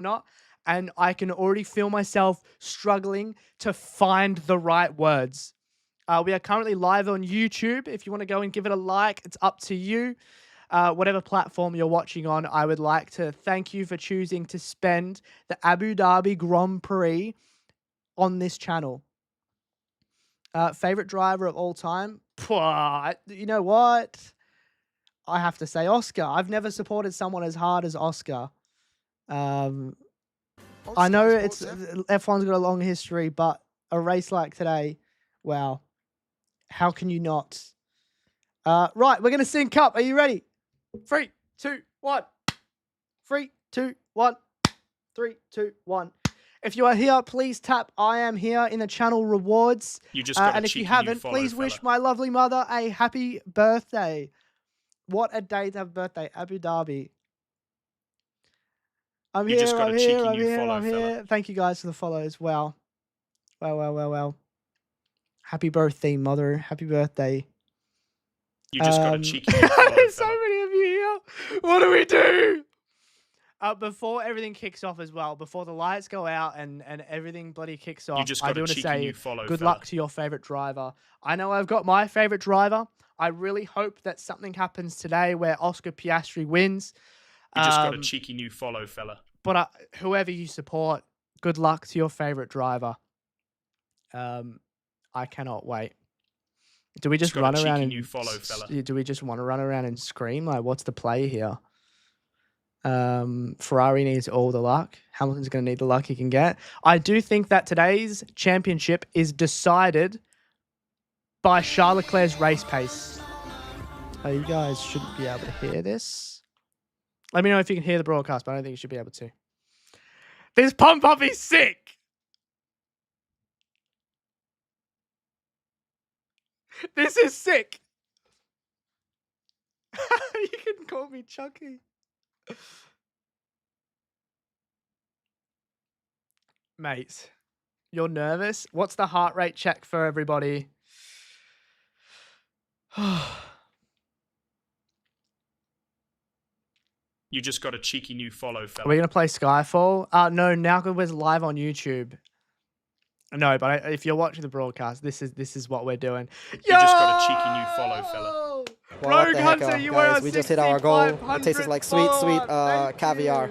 whatnot, and I can already feel myself struggling to find the right words. We are currently live on YouTube. If you want to go and give it a like, it's up to you. Whatever platform you're watching on, I would like to thank you for choosing to spend the Abu Dhabi Grand Prix on this channel. Favorite driver of all time? You know what? I have to say Oscar. I've never supported someone as hard as Oscar. I know it's F1's got a long history, but a race like today, wow. How can you not? Right, we're going to sync up. Are you ready? 3, 2, 1. 3, 2, 1. 3, 2, 1. If you are here, please tap I am here in the channel rewards. You just got and if you haven't, please wish my lovely mother a happy birthday. What a day to have a birthday. Abu Dhabi. I'm here. Thank you guys for the follows. Wow. Wow. Happy birthday, mother. Happy birthday. You just got a cheeky new follow, There's so many of you here. What do we do? Before everything kicks off as well, before the lights go out and everything bloody kicks off, I do want to say good luck to your favorite driver. I know I've got my favorite driver. I really hope that something happens today where Oscar Piastri wins. You just got a cheeky new follow, fella. But whoever you support, good luck to your favorite driver. I cannot wait. Do we just run around and do we just want to run around and scream? Like, what's the play here? Ferrari needs all the luck. Hamilton's going to need the luck he can get. I do think that today's championship is decided by Charles Leclerc's race pace. You guys shouldn't be able to hear this. Let me know if you can hear the broadcast, but I don't think you should be able to. This pump up is sick. This is sick. You can call me Chucky. Mate, you're nervous? What's the heart rate check for everybody? You just got a cheeky new follow, fella. Are we going to play Skyfall? No, now we're live on YouTube. No, but if you're watching the broadcast, this is what we're doing. You just got a cheeky new follow, fella. Well, Rogue Hunter, you guys, we just hit our goal. It tastes like sweet caviar.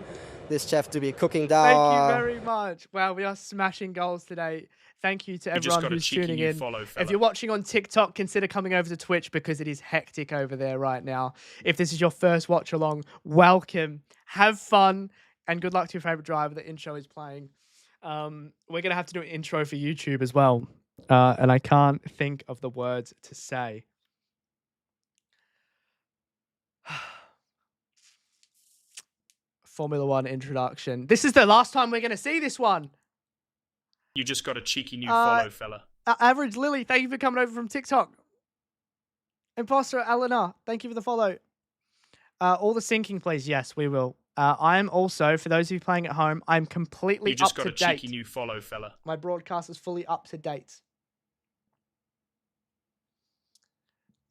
This chef to be cooking down. Thank you very much. Wow, we are smashing goals today. Thank you to everyone who's tuning in. If you're watching on TikTok, consider coming over to Twitch because it is hectic over there right now. If this is your first watch along, welcome. Have fun and good luck to your favorite driver. The intro is playing. We're going to have to do an intro for YouTube as well. And I can't think of the words to say. Formula One introduction. This is the last time we're going to see this one. You just got a cheeky new follow, fella. Average Lily, thank you for coming over from TikTok. Imposter Eleanor, thank you for the follow. All the syncing, please. Yes, we will. I'm also, for those of you playing at home, I'm completely up to date. You just got a cheeky new follow, fella. My broadcast is fully up to date.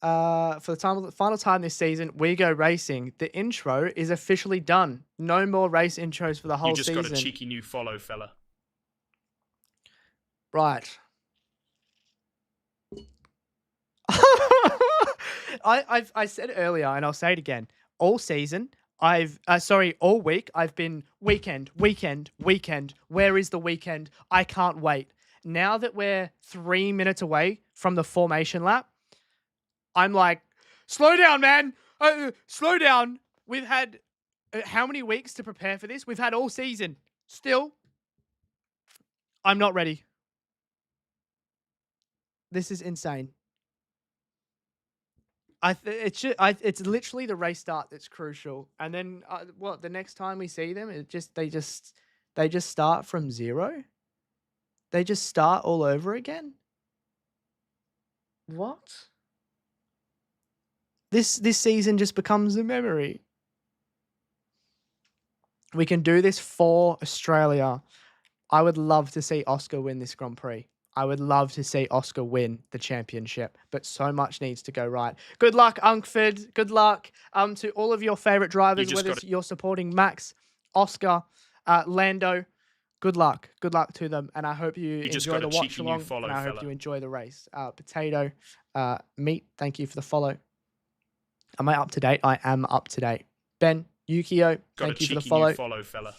For the final time this season, we go racing. The intro is officially done. No more race intros for the whole season. You just got a cheeky new follow, fella. Right. I said earlier, and I'll say it again. All season, all week, I've been weekend. Where is the weekend? I can't wait. Now that we're 3 minutes away from the formation lap, I'm like, slow down, man. Slow down. We've had how many weeks to prepare for this? We've had all season. Still, I'm not ready. This is insane. It's literally the race start that's crucial. And then the next time we see them, they just start from zero. They just start all over again. What? This season just becomes a memory. We can do this for Australia. I would love to see Oscar win this Grand Prix. I would love to see Oscar win the championship, but so much needs to go right. Good luck, Unkford. Good luck to all of your favorite drivers, whether you're supporting Max, Oscar, Lando, good luck. Good luck to them. And I hope you just enjoy got the a watch cheeky new along. follow, And I hope fella. you enjoy the race. Potato, Meat, thank you for the follow. Am I up to date? I am up to date. Ben, Yukio, thank you for the follow. New follow, fella.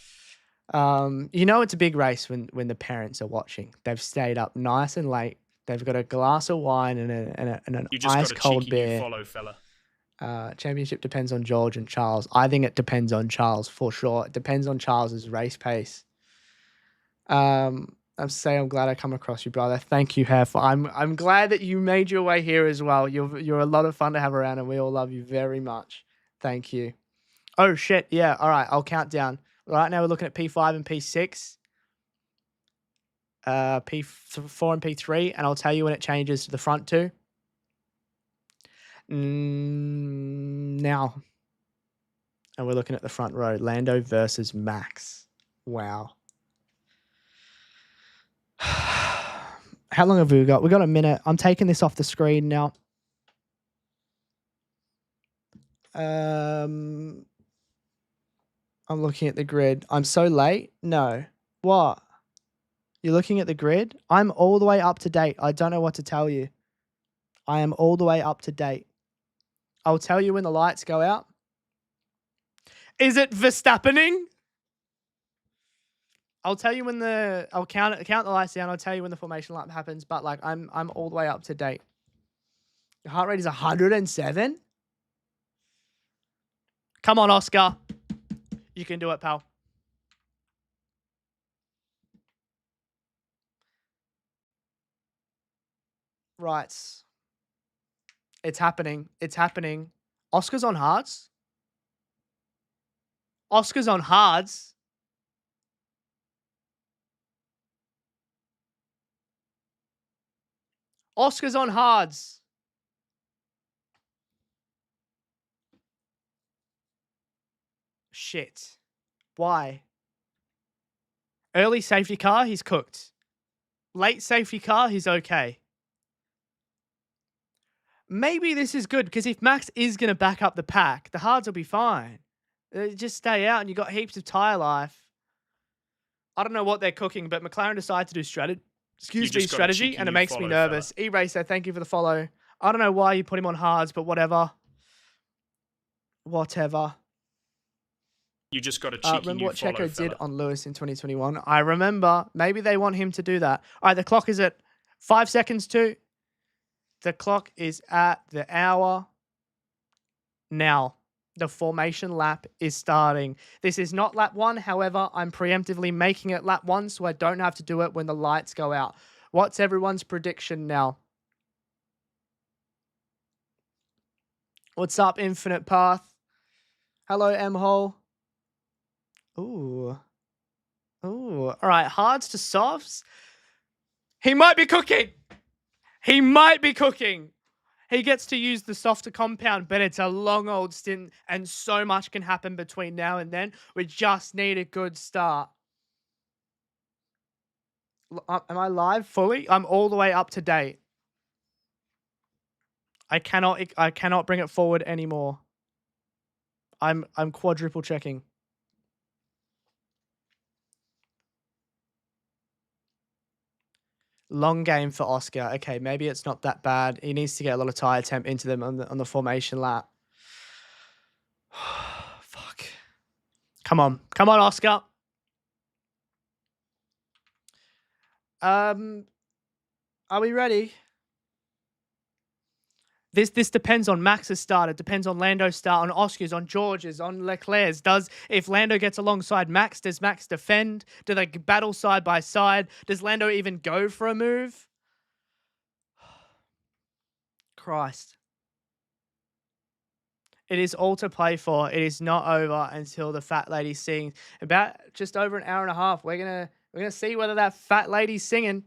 You know it's a big race when the parents are watching. They've stayed up nice and late. They've got a glass of wine and an ice cold beer. New follow, fella. Championship depends on George and Charles. I think it depends on Charles for sure. It depends on Charles's race pace. I'm glad I come across you, brother. Thank you, Hef. I'm glad that you made your way here as well. You're a lot of fun to have around, and we all love you very much. Thank you. Oh shit, yeah. All right, I'll count down. Right now we're looking at P5 and P6. P4 and P3, and I'll tell you when it changes to the front two. Now. And we're looking at the front row. Lando versus Max. Wow. How long have we got? We've got a minute. I'm taking this off the screen now. I'm looking at the grid. I'm so late? No. What? You're looking at the grid? I'm all the way up to date. I don't know what to tell you. I am all the way up to date. I'll tell you when the lights go out. Is it Verstappening? I'll tell you when I'll count the lights down. I'll tell you when the formation lap happens. But like I'm all the way up to date. Your heart rate is 107. Come on, Oscar. You can do it, pal. Right. It's happening. It's happening. Oscar's on hards. Oscar's on hards. Oscar's on hards. Shit. Why? Early safety car, he's cooked. Late safety car, he's okay. Maybe this is good because if Max is going to back up the pack, the hards will be fine. Just stay out and you got heaps of tyre life. I don't know what they're cooking, but McLaren decided to do strategy, and it makes me nervous. E-Racer, thank you for the follow. I don't know why you put him on hards, but whatever. Whatever. You just got a cheeky remember new what follow, Checo fella. did on Lewis in 2021? I remember. Maybe they want him to do that. All right, the clock is at 5 seconds to. The clock is at the hour. Now, the formation lap is starting. This is not lap 1. However, I'm preemptively making it lap 1 so I don't have to do it when the lights go out. What's everyone's prediction now? What's up, Infinite Path? Hello, M-Hole. Ooh. All right, hards to softs. He might be cooking. He might be cooking. He gets to use the softer compound, but it's a long old stint and so much can happen between now and then. We just need a good start. Am I live fully? I'm all the way up to date. I cannot bring it forward anymore. I'm quadruple checking. Long game for Oscar. Okay, maybe it's not that bad. He needs to get a lot of tire temp into them on the formation lap. Fuck. Come on, Oscar. Are we ready? This depends on Max's start. It depends on Lando's start, on Oscar's, on George's, on Leclerc's. If Lando gets alongside Max, does Max defend? Do they battle side by side? Does Lando even go for a move? Christ. It is all to play for. It is not over until the fat lady sings. About just over an hour and a half. We're gonna see whether that fat lady's singing.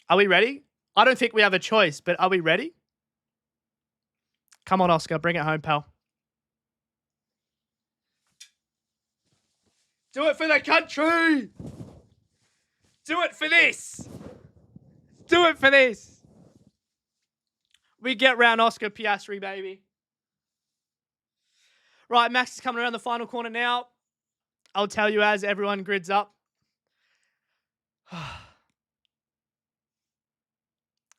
Are we ready? I don't think we have a choice, but are we ready? Come on, Oscar. Bring it home, pal. Do it for the country! Do it for this! Do it for this! We get round Oscar Piastri, baby. Right, Max is coming around the final corner now. I'll tell you as everyone grids up.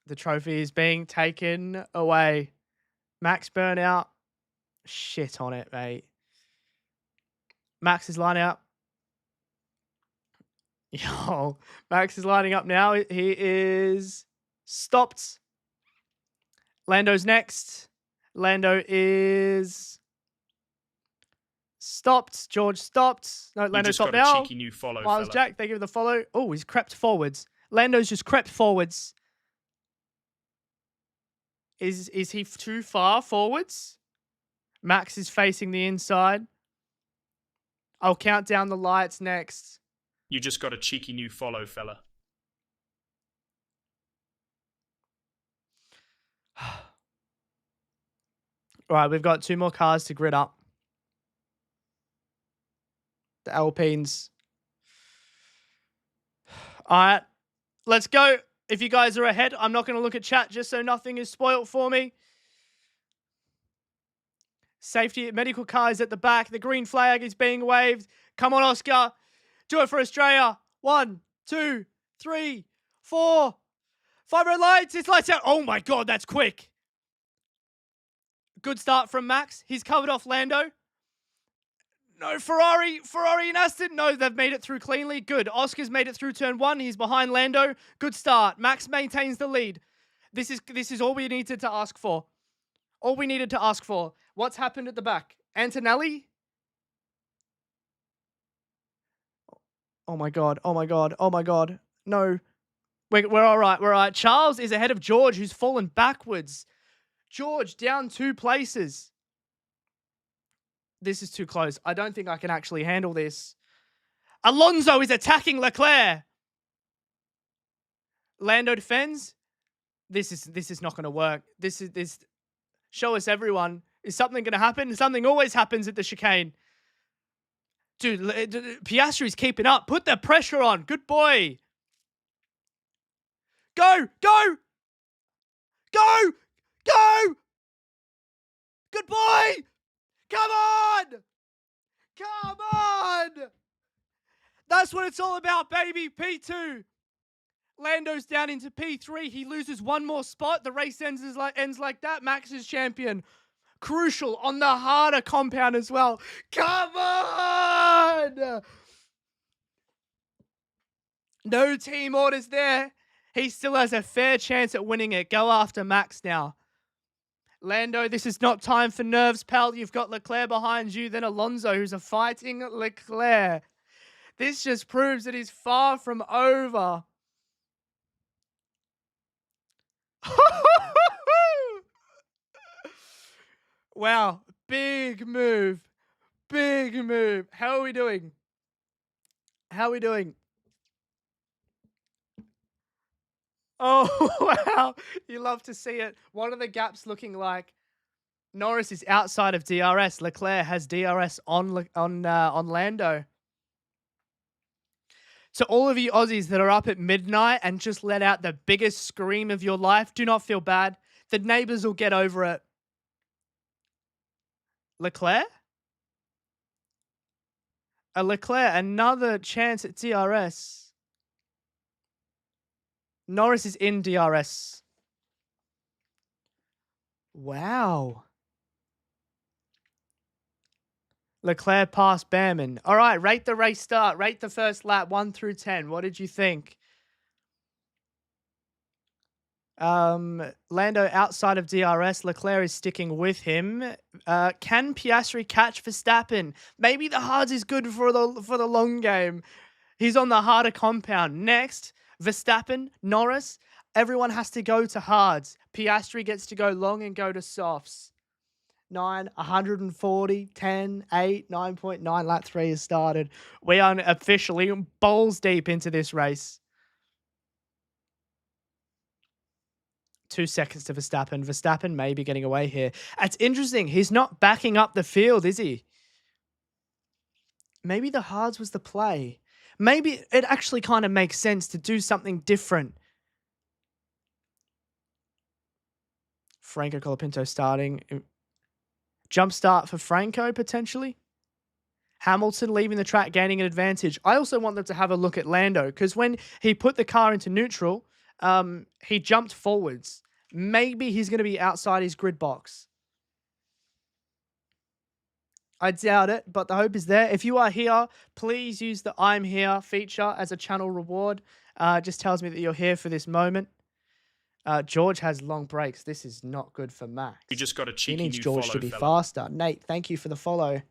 The trophy is being taken away. Max burnout. Shit on it, mate. Max is lining up. Yo, Max is lining up now. He is stopped. Lando's next. Lando is stopped. George stopped. No, Lando stopped now. You just got a cheeky new follow, Miles fella. Jack, they give the follow. Oh, he's crept forwards. Lando's just crept forwards. Is he too far forwards? Max is facing the inside. I'll count down the lights next. You just got a cheeky new follow, fella. All right, we've got 2 more cars to grid up. The Alpines. All right, let's go. If you guys are ahead, I'm not going to look at chat just so nothing is spoilt for me. Safety medical car is at the back. The green flag is being waved. Come on, Oscar. Do it for Australia. 1, 2, 3, 4, 5 red lights. It's lights out. Oh my God, that's quick. Good start from Max. He's covered off Lando. No, Ferrari and Aston. No, they've made it through cleanly. Good. Oscar's made it through turn 1. He's behind Lando. Good start. Max maintains the lead. This is all we needed to ask for. All we needed to ask for. What's happened at the back? Antonelli? Oh my God. Oh my God. Oh my God. No. We're all right. We're all right. Charles is ahead of George, who's fallen backwards. George down 2 places. This is too close. I don't think I can actually handle this. Alonso is attacking Leclerc. Lando defends. This is not going to work. This. Show us, everyone. Is something going to happen? Something always happens at the chicane. Dude, Piastri's keeping up. Put the pressure on. Good boy. Go, go, go, go. Good boy. Come on. Come on. That's what it's all about, baby. P2. Lando's down into P3. He loses 1 more spot. The race ends like that. Max is champion. Crucial on the harder compound as well. Come on! No team orders there. He still has a fair chance at winning it. Go after Max now. Lando, this is not time for nerves, pal. You've got Leclerc behind you, then Alonso, who's a fighting Leclerc. This just proves that he's far from over. Wow, big move. Big move. How are we doing? How are we doing? Oh, wow. You love to see it. What are the gaps looking like? Norris is outside of DRS. Leclerc has DRS on Lando. To all of you Aussies that are up at midnight and just let out the biggest scream of your life, do not feel bad. The neighbors will get over it. Leclerc? Leclerc, another chance at DRS. Norris is in DRS. Wow. Leclerc passed Behrman. All right, rate the race start. Rate the first lap 1 through 10. What did you think? Lando outside of DRS. Leclerc is sticking with him. Can Piastri catch Verstappen? Maybe the hards is good for the long game. He's on the harder compound. Next, Verstappen, Norris. Everyone has to go to hards. Piastri gets to go long and go to softs. 9, 140, 10, 8, 9.9. Lap 3 has started. We are officially balls deep into this race. 2 seconds to Verstappen. Verstappen may be getting away here. It's interesting. He's not backing up the field, is he? Maybe the hards was the play. Maybe it actually kind of makes sense to do something different. Franco Colapinto starting. Jump start for Franco, potentially. Hamilton leaving the track, gaining an advantage. I also want them to have a look at Lando, because when he put the car into neutral, he jumped forwards. Maybe he's going to be outside his grid box. I doubt it, but the hope is there. If you are here, please use the I'm here feature as a channel reward. Just tells me that you're here for this moment. George has long breaks. This is not good for Max. You just got a cheeky He needs new George follow, to be fella. faster. Nate, thank you for the follow.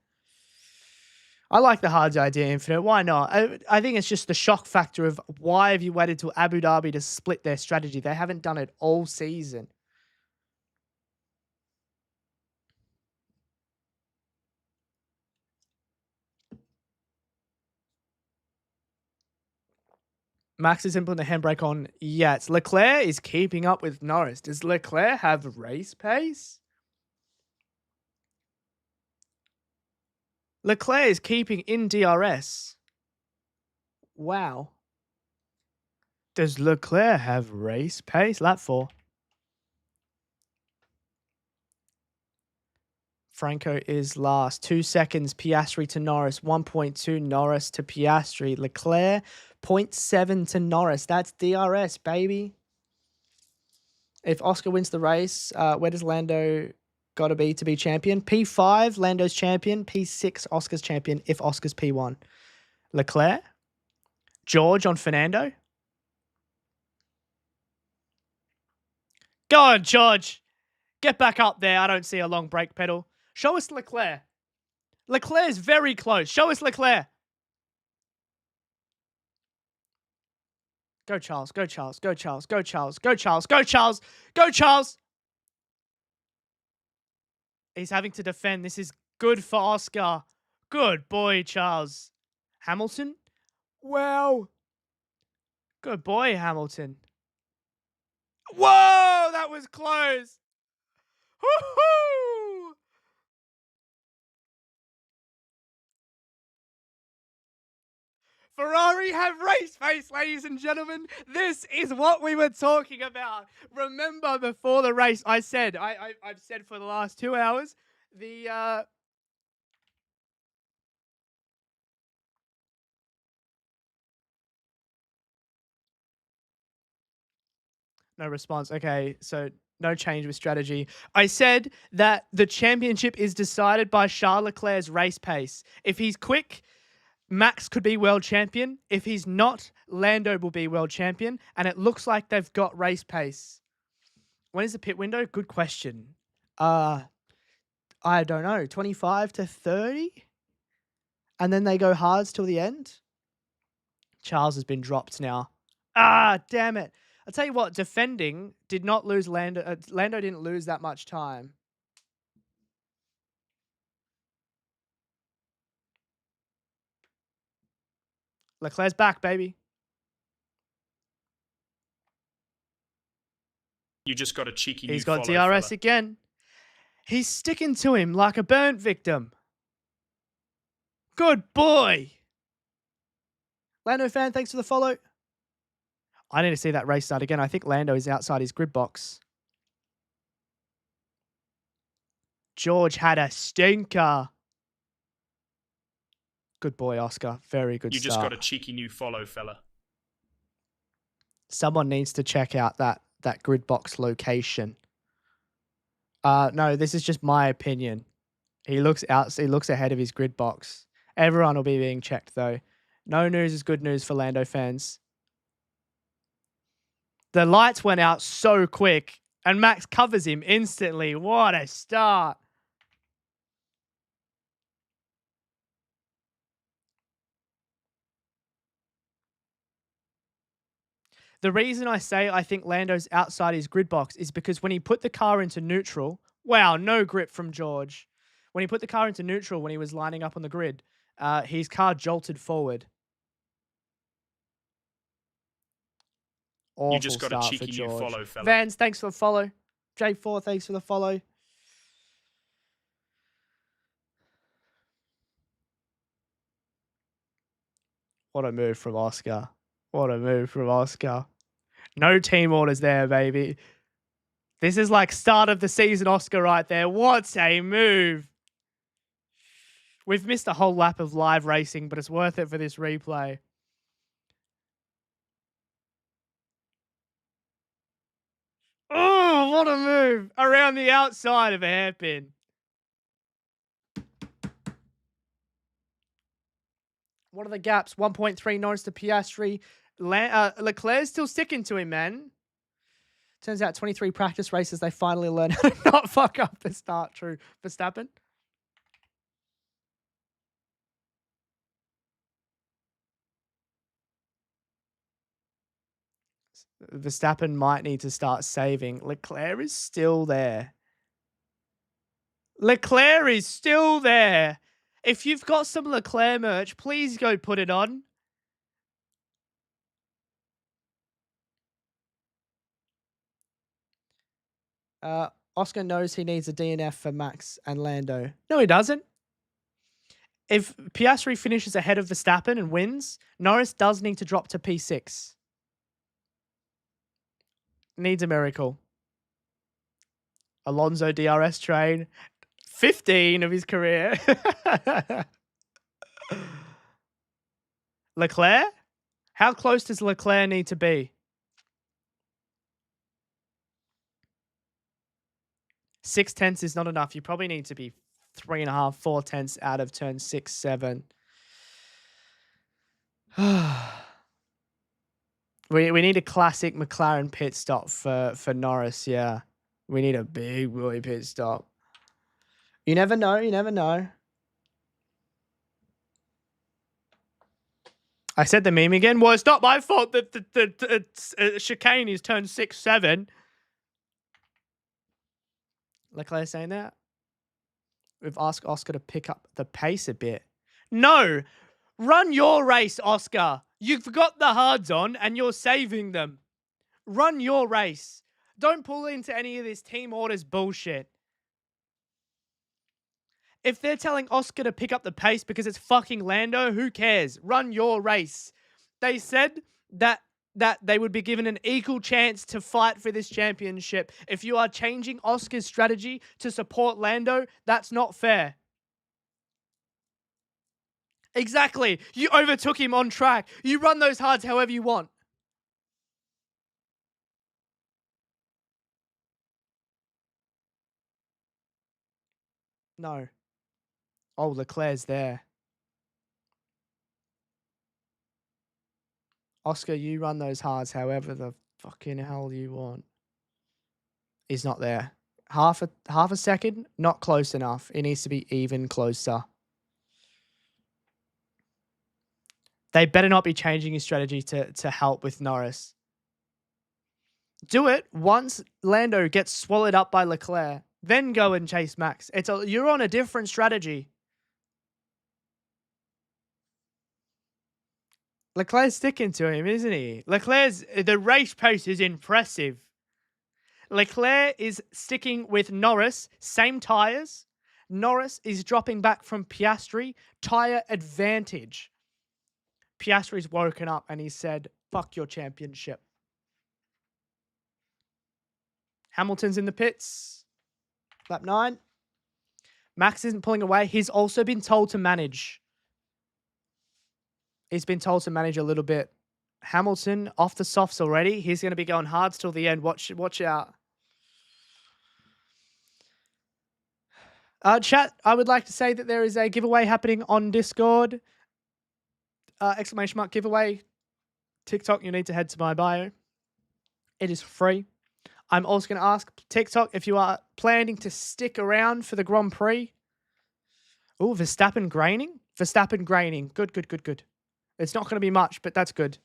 I like the Hards idea, Infinite. Why not? I think it's just the shock factor of why have you waited till Abu Dhabi to split their strategy? They haven't done it all season. Max is putting the handbrake on. Yes. Leclerc is keeping up with Norris. Does Leclerc have race pace? Leclerc is keeping in DRS. Wow. Does Leclerc have race pace? Lap 4. Franco is last. 2 seconds. Piastri to Norris. 1.2 Norris to Piastri. Leclerc 0.7 to Norris. That's DRS, baby. If Oscar wins the race, where does Lando got to be champion? P5, Lando's champion. P6, Oscar's champion if Oscar's P1. Leclerc. George on Fernando. Go on, George. Get back up there. I don't see a long brake pedal. Show us Leclerc. Leclerc's very close. Show us Leclerc. Go Charles, go Charles, go Charles, go Charles, go Charles, go Charles, go Charles. He's having to defend. This is good for Oscar. Good boy, Charles. Hamilton? Wow. Good boy, Hamilton. Whoa, that was close. Woohoo! Ferrari have race pace, ladies and gentlemen. This is what we were talking about. Remember, before the race, I said, I've said for the last 2 hours, the no response. Okay, so no change with strategy. I said that the championship is decided by Charles Leclerc's race pace. If he's quick, Max could be world champion. If he's not, Lando will be world champion. And it looks like they've got race pace. When is the pit window? Good question. I don't know. 25 to 30? And then they go hards till the end? Charles has been dropped now. Damn it. I'll tell you what, defending did not lose Lando. Lando didn't lose that much time. Leclerc's back, baby. You just got a cheeky new He's got follow, DRS fella. again. He's sticking to him like a burnt victim. Good boy. Lando fan, thanks for the follow. I need to see that race start again. I think Lando is outside his grid box. George had a stinker. Good boy, Oscar. Very good You start. just got a cheeky new follow, fella. Someone needs to check out that grid box location. No, this is just my opinion. He looks ahead of his grid box. Everyone will be being checked though. No news is good news for Lando fans. The lights went out so quick and Max covers him instantly. What a start. The reason I say I think Lando's outside his grid box is because when he put the car into neutral, wow, no grip from George. When he put the car into neutral when he was lining up on the grid, his car jolted forward. Awful You just got a start cheeky for new George. follow, fella. Vans, thanks for the follow. J4, thanks for the follow. What a move from Oscar. What a move from Oscar. No team orders there, baby. This is like start of the season Oscar right there. What a move. We've missed a whole lap of live racing, but it's worth it for this replay. Oh, what a move. Around the outside of a hairpin. What are the gaps? 1.3 Norris to Piastri. Leclerc's still sticking to him, man. Turns out 23 practice races, they finally learn how to not fuck up the start. True. Verstappen. Verstappen might need to start saving. Leclerc is still there. Leclerc is still there. If you've got some Leclerc merch, please go put it on. Oscar knows he needs a DNF for Max and Lando. No, he doesn't. If Piastri finishes ahead of Verstappen and wins, Norris does need to drop to P6. Needs a miracle. Alonso DRS train. 15 of his career. Leclerc? How close does Leclerc need to be? 6/10 is not enough. You probably need to be 3.5, 4/10 out of turn 6, 7. We need a classic McLaren pit stop for Norris, yeah. We need a big boy pit stop. You never know, you never know. I said the meme again. Well, it's not my fault that the chicane is turn 6, 7. Leclerc saying that. We've asked Oscar to pick up the pace a bit. No! Run your race, Oscar. You've got the hards on and you're saving them. Run your race. Don't pull into any of this team orders bullshit. If they're telling Oscar to pick up the pace because it's fucking Lando, who cares? Run your race. They said that they would be given an equal chance to fight for this championship. If you are changing Oscar's strategy to support Lando, that's not fair. Exactly. You overtook him on track. You run those hards however you want. No. Oh, Leclerc's there. Oscar, you run those hards however the fucking hell you want. He's not there. Half a second, not close enough. It needs to be even closer. They better not be changing his strategy to help with Norris. Do it once Lando gets swallowed up by Leclerc. Then go and chase Max. You're on a different strategy. Leclerc's sticking to him, isn't he? The race pace is impressive. Leclerc is sticking with Norris, same tyres. Norris is dropping back from Piastri, tyre advantage. Piastri's woken up and he said, fuck your championship. Hamilton's in the pits. Lap 9. Max isn't pulling away. He's also been told to manage. He's been told to manage a little bit. Hamilton off the softs already. He's going to be going hards till the end. Watch out. Chat, I would like to say that there is a giveaway happening on Discord. Exclamation mark giveaway. TikTok, you need to head to my bio. It is free. I'm also going to ask TikTok if you are planning to stick around for the Grand Prix. Oh, Verstappen graining? Verstappen graining. Good. It's not going to be much, but that's good.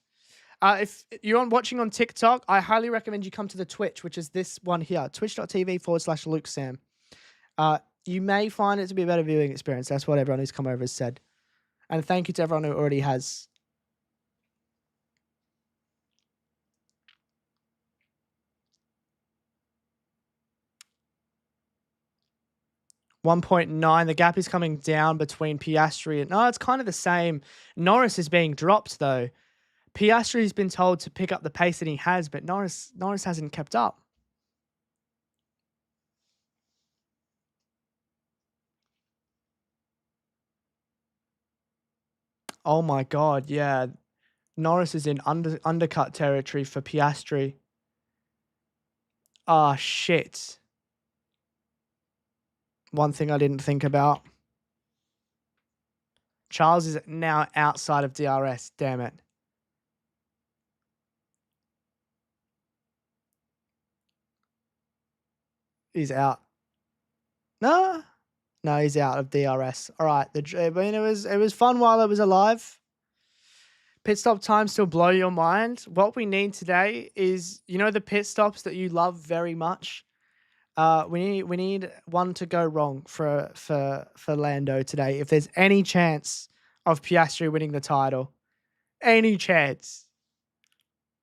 If you're watching on TikTok, I highly recommend you come to the Twitch, which is this one here, twitch.tv/LukeSam. You may find it to be a better viewing experience. That's what everyone who's come over has said. And thank you to everyone who already has. .9. The gap is coming down between Piastri and... No, it's kind of the same. Norris is being dropped, though. Piastri's been told to pick up the pace that he has, but Norris hasn't kept up. Oh my God, yeah. Norris is in undercut territory for Piastri. Ah, shit. One thing I didn't think about. Charles is now outside of DRS. Damn it. He's out. No, he's out of DRS. All right. I mean, it was fun while it was alive. Pit stop times still blow your mind. What we need today is, you know, the pit stops that you love very much. We need one to go wrong for Lando today. If there's any chance of Piastri winning the title, any chance.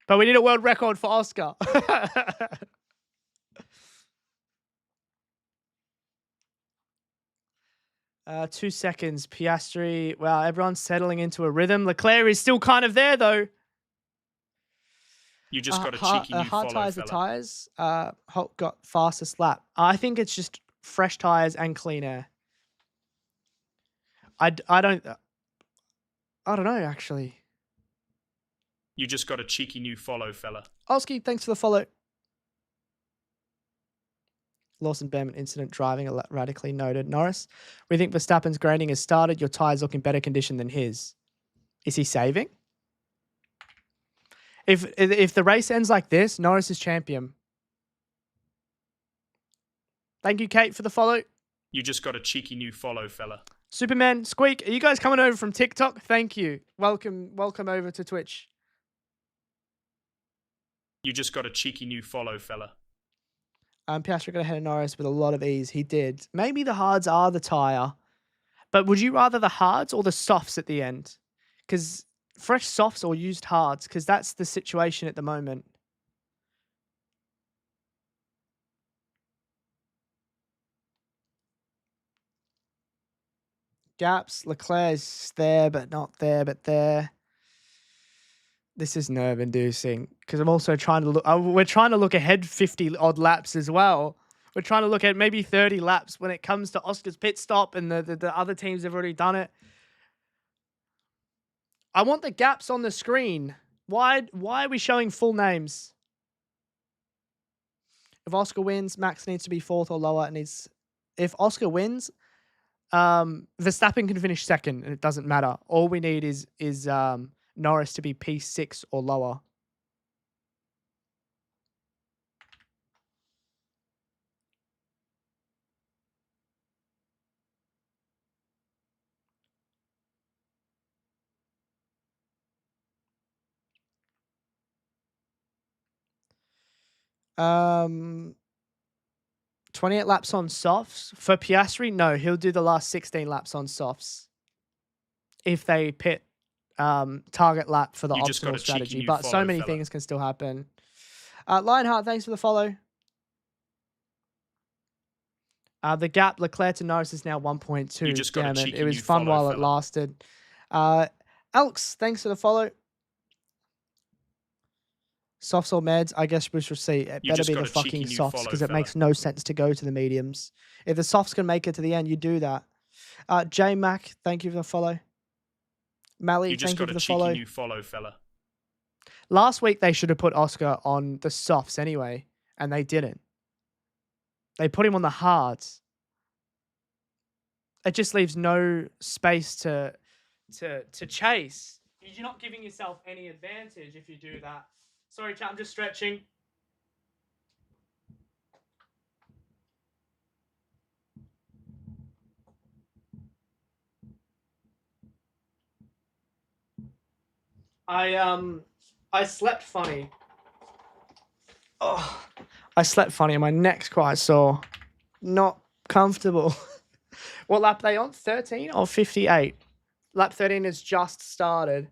But we need a world record for Oscar. 2 seconds. Piastri. Wow, everyone's settling into a rhythm. Leclerc is still kind of there, though. You just got a cheeky new hard follow, tires fella. are tires. Hulk got fastest lap. I think it's just fresh tires and clean air. I don't know, actually. You just got a cheeky new follow, fella. Oski, thanks for the follow. Lawson Behrman incident driving radically noted. Norris, we think Verstappen's graining has started. Your tyres look in better condition than his. Is he saving? If the race ends like this, Norris is champion. Thank you, Kate, for the follow. You just got a cheeky new follow, fella. Superman, Squeak, are you guys coming over from TikTok? Thank you. Welcome over to Twitch. You just got a cheeky new follow, fella. Piastri got ahead of Norris with a lot of ease. He did. Maybe the hards are the tyre. But would you rather the hards or the softs at the end? Because fresh softs or used hards? Because that's the situation at the moment. Gaps. Leclerc's there, but not there, but there. This is nerve-inducing because I'm also trying to look. We're trying to look ahead 50 odd laps as well. We're trying to look at maybe 30 laps when it comes to Oscar's pit stop, and the other teams have already done it. I want the gaps on the screen. Why are we showing full names? If Oscar wins, Max needs to be 4th or lower. If Oscar wins, Verstappen can finish 2nd, and it doesn't matter. All we need is Norris to be P6 or lower. Um, 28 laps on softs. For Piastri, no, he'll do the last 16 laps on softs. If they pit target lap for the optimal strategy. But so many things can still happen. Lionheart, thanks for the follow. The gap, Leclerc to Norris, is now 1.2. You just got a cheeky it was new fun follow, while it lasted. Alex, thanks for the follow. Softs or meds, I guess we should see. It better be the fucking softs because it makes no sense to go to the mediums. If the softs can make it to the end, you do that. J Mac, thank you for the follow. Mally, thank you for the follow. You just got a cheeky new follow, fella. Last week they should have put Oscar on the softs anyway, and they didn't. They put him on the hards. It just leaves no space to chase. You're not giving yourself any advantage if you do that. Sorry, chat, I'm just stretching. I slept funny. Oh, I slept funny and my neck's quite sore. Not comfortable. What lap are they on? 13 or 58? Lap 13 has just started.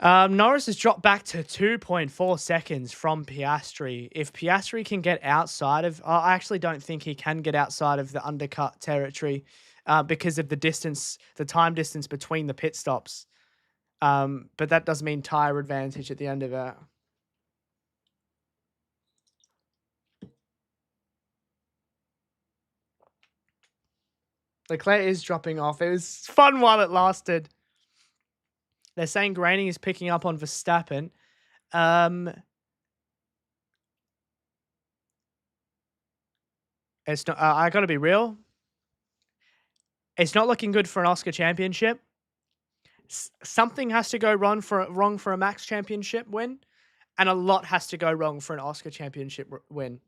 Norris has dropped back to 2.4 seconds from Piastri. If Piastri can get outside of... I actually don't think he can get outside of the undercut territory because of the time distance between the pit stops. But that does mean tyre advantage at the end of it. Leclerc is dropping off. It was fun while it lasted. They're saying graining is picking up on Verstappen. It's not. I got to be real. It's not looking good for an Oscar championship. Something has to go wrong for a Max championship win, and a lot has to go wrong for an Oscar championship win.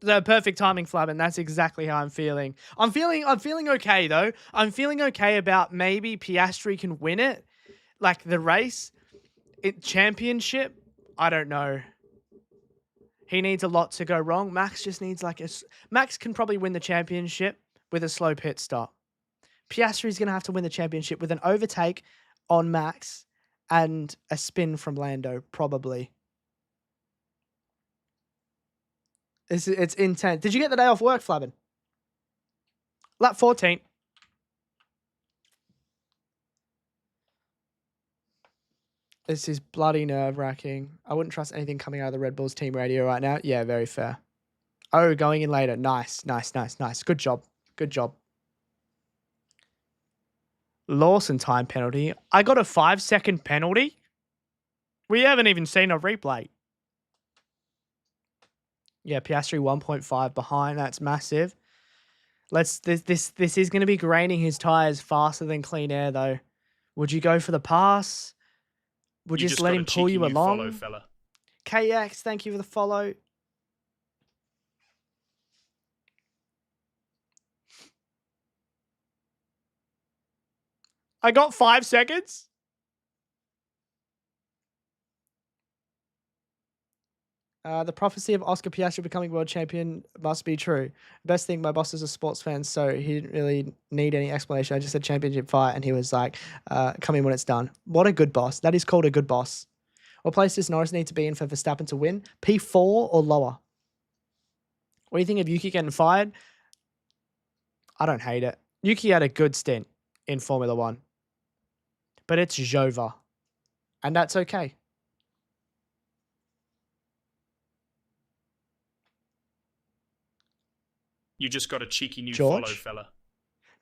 The perfect timing, Flab, and that's exactly how I'm feeling. I'm feeling okay though. I'm feeling okay about maybe Piastri can win it, like the race, championship. I don't know. He needs a lot to go wrong. Max just needs Max can probably win the championship with a slow pit stop. Piastri's going to have to win the championship with an overtake on Max and a spin from Lando, probably. It's intense. Did you get the day off work, Flabbin? Lap 14. This is bloody nerve-wracking. I wouldn't trust anything coming out of the Red Bulls team radio right now. Yeah, very fair. Oh, going in later. Nice. Good job. Lawson time penalty. I got a 5-second penalty. We haven't even seen a replay. Yeah, Piastri 1.5 behind. That's massive. This is going to be graining his tires faster than clean air though. Would you go for the pass? Would you just let him pull you along? Follow, fella. KX, thank you for the follow. I got 5 seconds. The prophecy of Oscar Piastri becoming world champion must be true. Best thing, my boss is a sports fan, so he didn't really need any explanation. I just said championship fight, and he was like, come in when it's done. What a good boss. That is called a good boss. What place does Norris need to be in for Verstappen to win? P4 or lower? What do you think of Yuki getting fired? I don't hate it. Yuki had a good stint in Formula 1. But it's Jova. And that's okay. You just got a cheeky new follow, fella.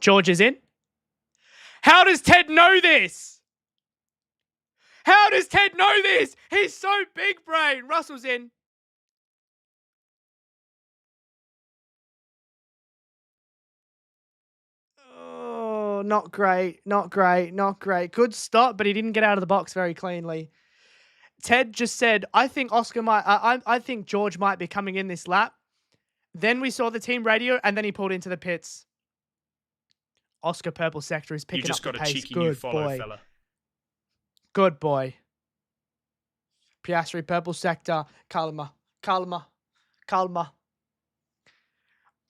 George is in. How does Ted know this? How does Ted know this? He's so big brain. Russell's in. Oh, not great. Good stop, but he didn't get out of the box very cleanly. Ted just said, I think I think George might be coming in this lap. Then we saw the team radio, and then he pulled into the pits. Oscar Purple Sector is picking up the pace. You just got a cheeky new follow, fella. Good boy. Piastri Purple Sector. Calma.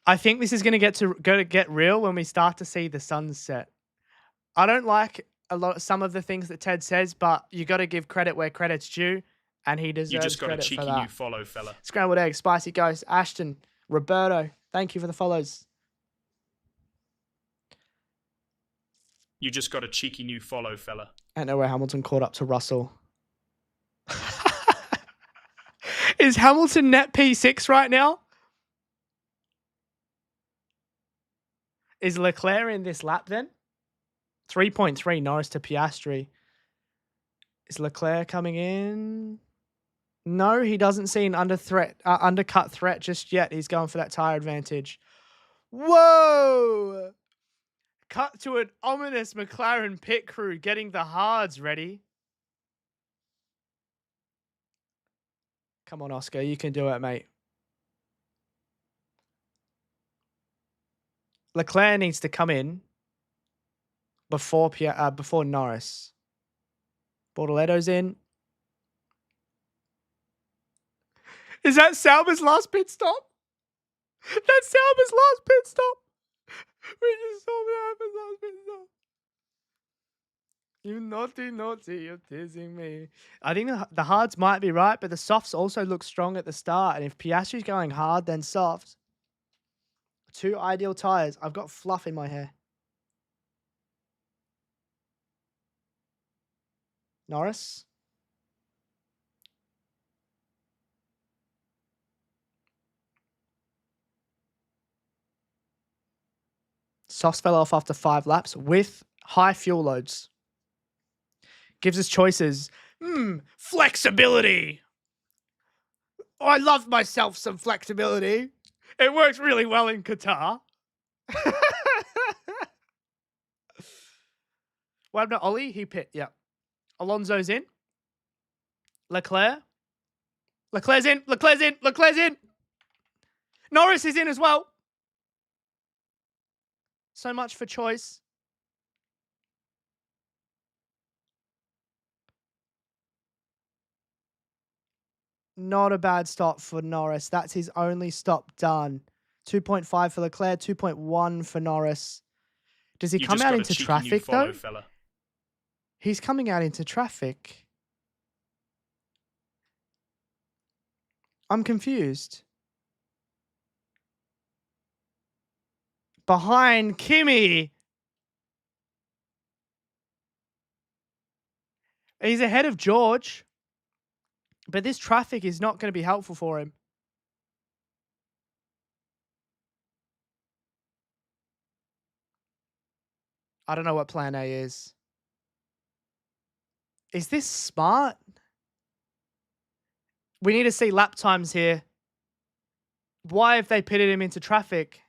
I think this is going to get real when we start to see the sunset. I don't like some of the things that Ted says, but you got to give credit where credit's due, and he deserves credit for that. You just got a cheeky new follow, fella. Scrambled egg, Spicy Ghost, Ashton, Roberto, thank you for the follows. You just got a cheeky new follow, fella. I know where Hamilton caught up to Russell. Is Hamilton net P6 right now? Is Leclerc in this lap then? 3.3 Norris to Piastri. Is Leclerc coming in? No, he doesn't see an undercut threat just yet. He's going for that tire advantage. Whoa! Cut to an ominous McLaren pit crew getting the hards ready. Come on, Oscar. You can do it, mate. Leclerc needs to come in before Norris. Bortoletto's in. Is that Sauber's last pit stop? That's Sauber's last pit stop. We just saw that happen last pit stop. You naughty, you're teasing me. I think the hards might be right, but the softs also look strong at the start. And if Piastri's going hard, then soft. 2 ideal tires. I've got fluff in my hair. Norris. Softs fell off after 5 laps with high fuel loads. Gives us choices. Flexibility. Oh, I love myself some flexibility. It works really well in Qatar. What about Ollie? He pit. Yep. Alonso's in. Leclerc's in. Leclerc's in. Norris is in as well. So much for choice. Not a bad stop for Norris. That's his only stop done. 2.5 for Leclerc, 2.1 for Norris. Does he come out into traffic, though? Fella. He's coming out into traffic. I'm confused. Behind Kimi. He's ahead of George. But this traffic is not going to be helpful for him. I don't know what plan A is. Is this smart? We need to see lap times here. Why have they pitted him into traffic?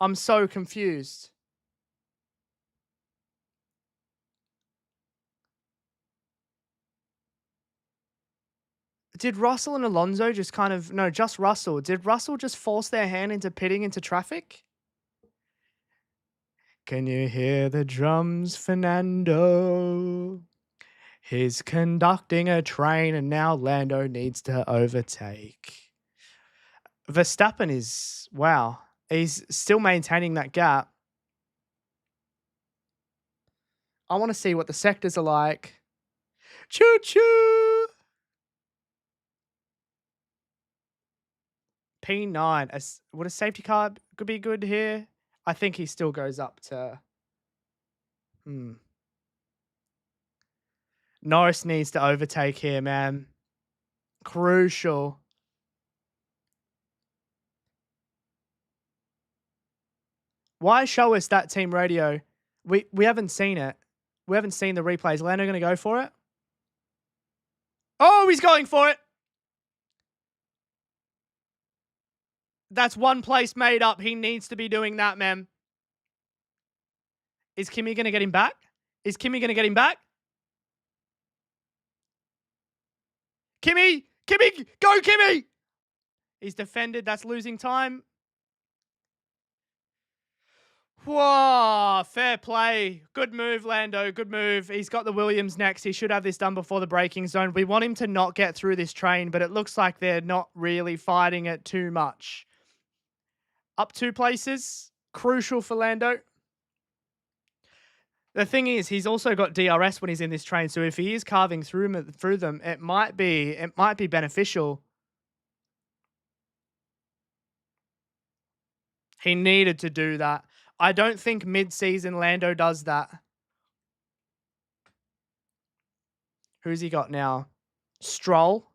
I'm so confused. Did Russell and Alonso just kind of... No, just Russell. Did Russell just force their hand into pitting into traffic? Can you hear the drums, Fernando? He's conducting a train and now Lando needs to overtake. Verstappen is... Wow. He's still maintaining that gap. I want to see what the sectors are like. Choo-choo! P9. Would a safety car could be good here? I think he still goes up to... Norris needs to overtake here, man. Crucial. Why show us that team radio? We haven't seen it. We haven't seen the replays. Lando going to go for it? Oh, he's going for it. That's one place made up. He needs to be doing that, man. Is Kimi going to get him back? Is Kimi going to get him back? Kimi! Kimi! Go, Kimi! He's defended. That's losing time. Whoa, fair play. Good move, Lando. Good move. He's got the Williams next. He should have this done before the braking zone. We want him to not get through this train, but it looks like they're not really fighting it too much. Up 2 places. Crucial for Lando. The thing is, he's also got DRS when he's in this train, so if he is carving through them, it might be beneficial. He needed to do that. I don't think mid-season Lando does that. Who's he got now? Stroll.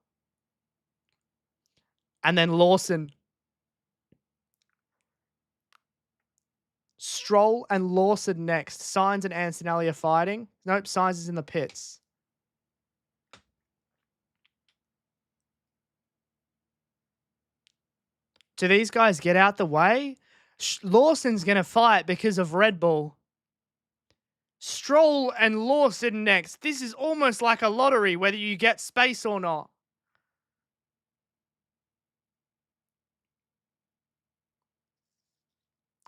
And then Lawson. Stroll and Lawson next. Sainz and Antonelli are fighting. Nope, Sainz is in the pits. Do these guys get out the way? Lawson's going to fight because of Red Bull. Stroll and Lawson next. This is almost like a lottery, whether you get space or not.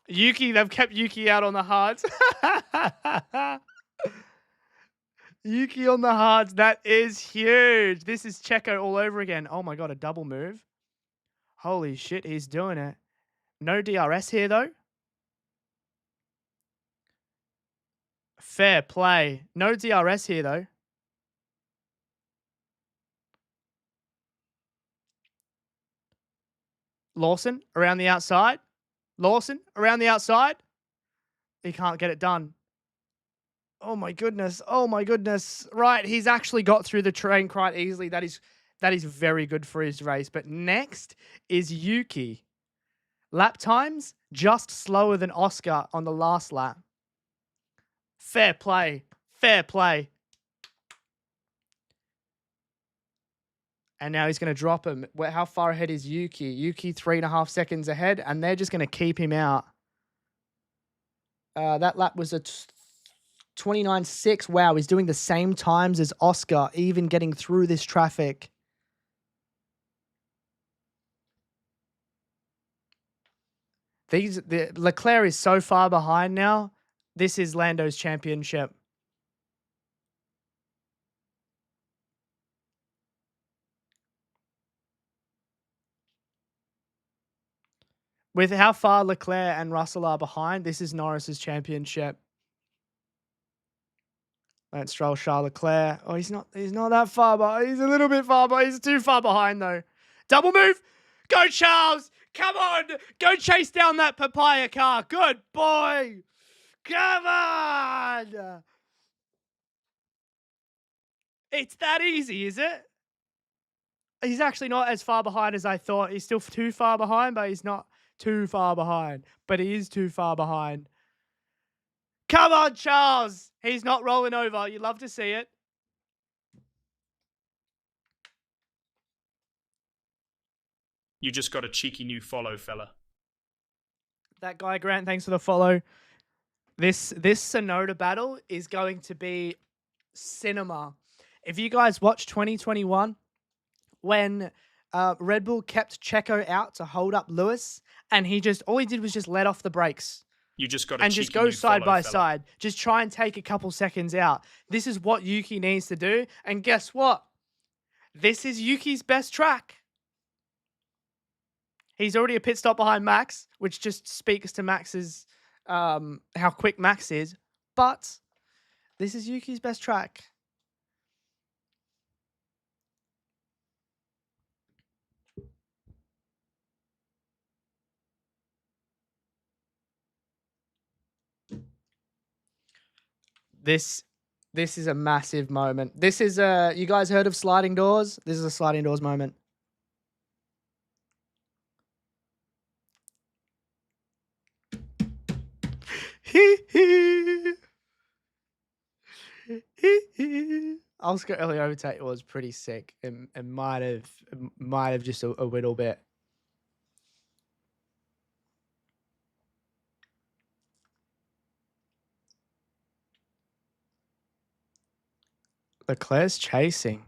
Yuki, they've kept Yuki out on the hards. Yuki on the hards, that is huge. This is Checo all over again. Oh my God, a double move. Holy shit, he's doing it. No DRS here, though. Fair play. No DRS here, though. Lawson around the outside. Lawson around the outside. He can't get it done. Oh my goodness. Oh my goodness. Right, he's actually got through the train quite easily. That is very good for his race. But next is Yuki. Lap times, just slower than Oscar on the last lap. Fair play. Fair play. And now he's going to drop him. How far ahead is Yuki? Yuki 3.5 seconds ahead, and they're just going to keep him out. That lap was a 29.6. Wow, he's doing the same times as Oscar, even getting through this traffic. Leclerc is so far behind now. This is Lando's championship. With how far Leclerc and Russell are behind, this is Norris's championship. Lance Stroll, Charles Leclerc. Oh, he's not that far, but he's a little bit far, but he's too far behind though. Double move. Go, Charles. Come on. Go chase down that papaya car. Good boy. Come on. It's that easy, is it? He's actually not as far behind as I thought. He's still too far behind, but he's not too far behind. But he is too far behind. Come on, Charles. He's not rolling over. You love to see it. You just got a cheeky new follow, fella. That guy, Grant, thanks for the follow. This Sonoda battle is going to be cinema. If you guys watched 2021, when Red Bull kept Checo out to hold up Lewis, and all he did was just let off the brakes. You just got a and cheeky just go new side follow, by fella. side. Just try and take a couple seconds out. This is what Yuki needs to do. And guess what? This is Yuki's best track. He's already a pit stop behind Max, which just speaks to Max's how quick Max is. But this is Yuki's best track. This is a massive moment. This is you guys heard of sliding doors? This is a sliding doors moment. Oscar early overtake was pretty sick. It might have just a little bit. Leclerc's chasing.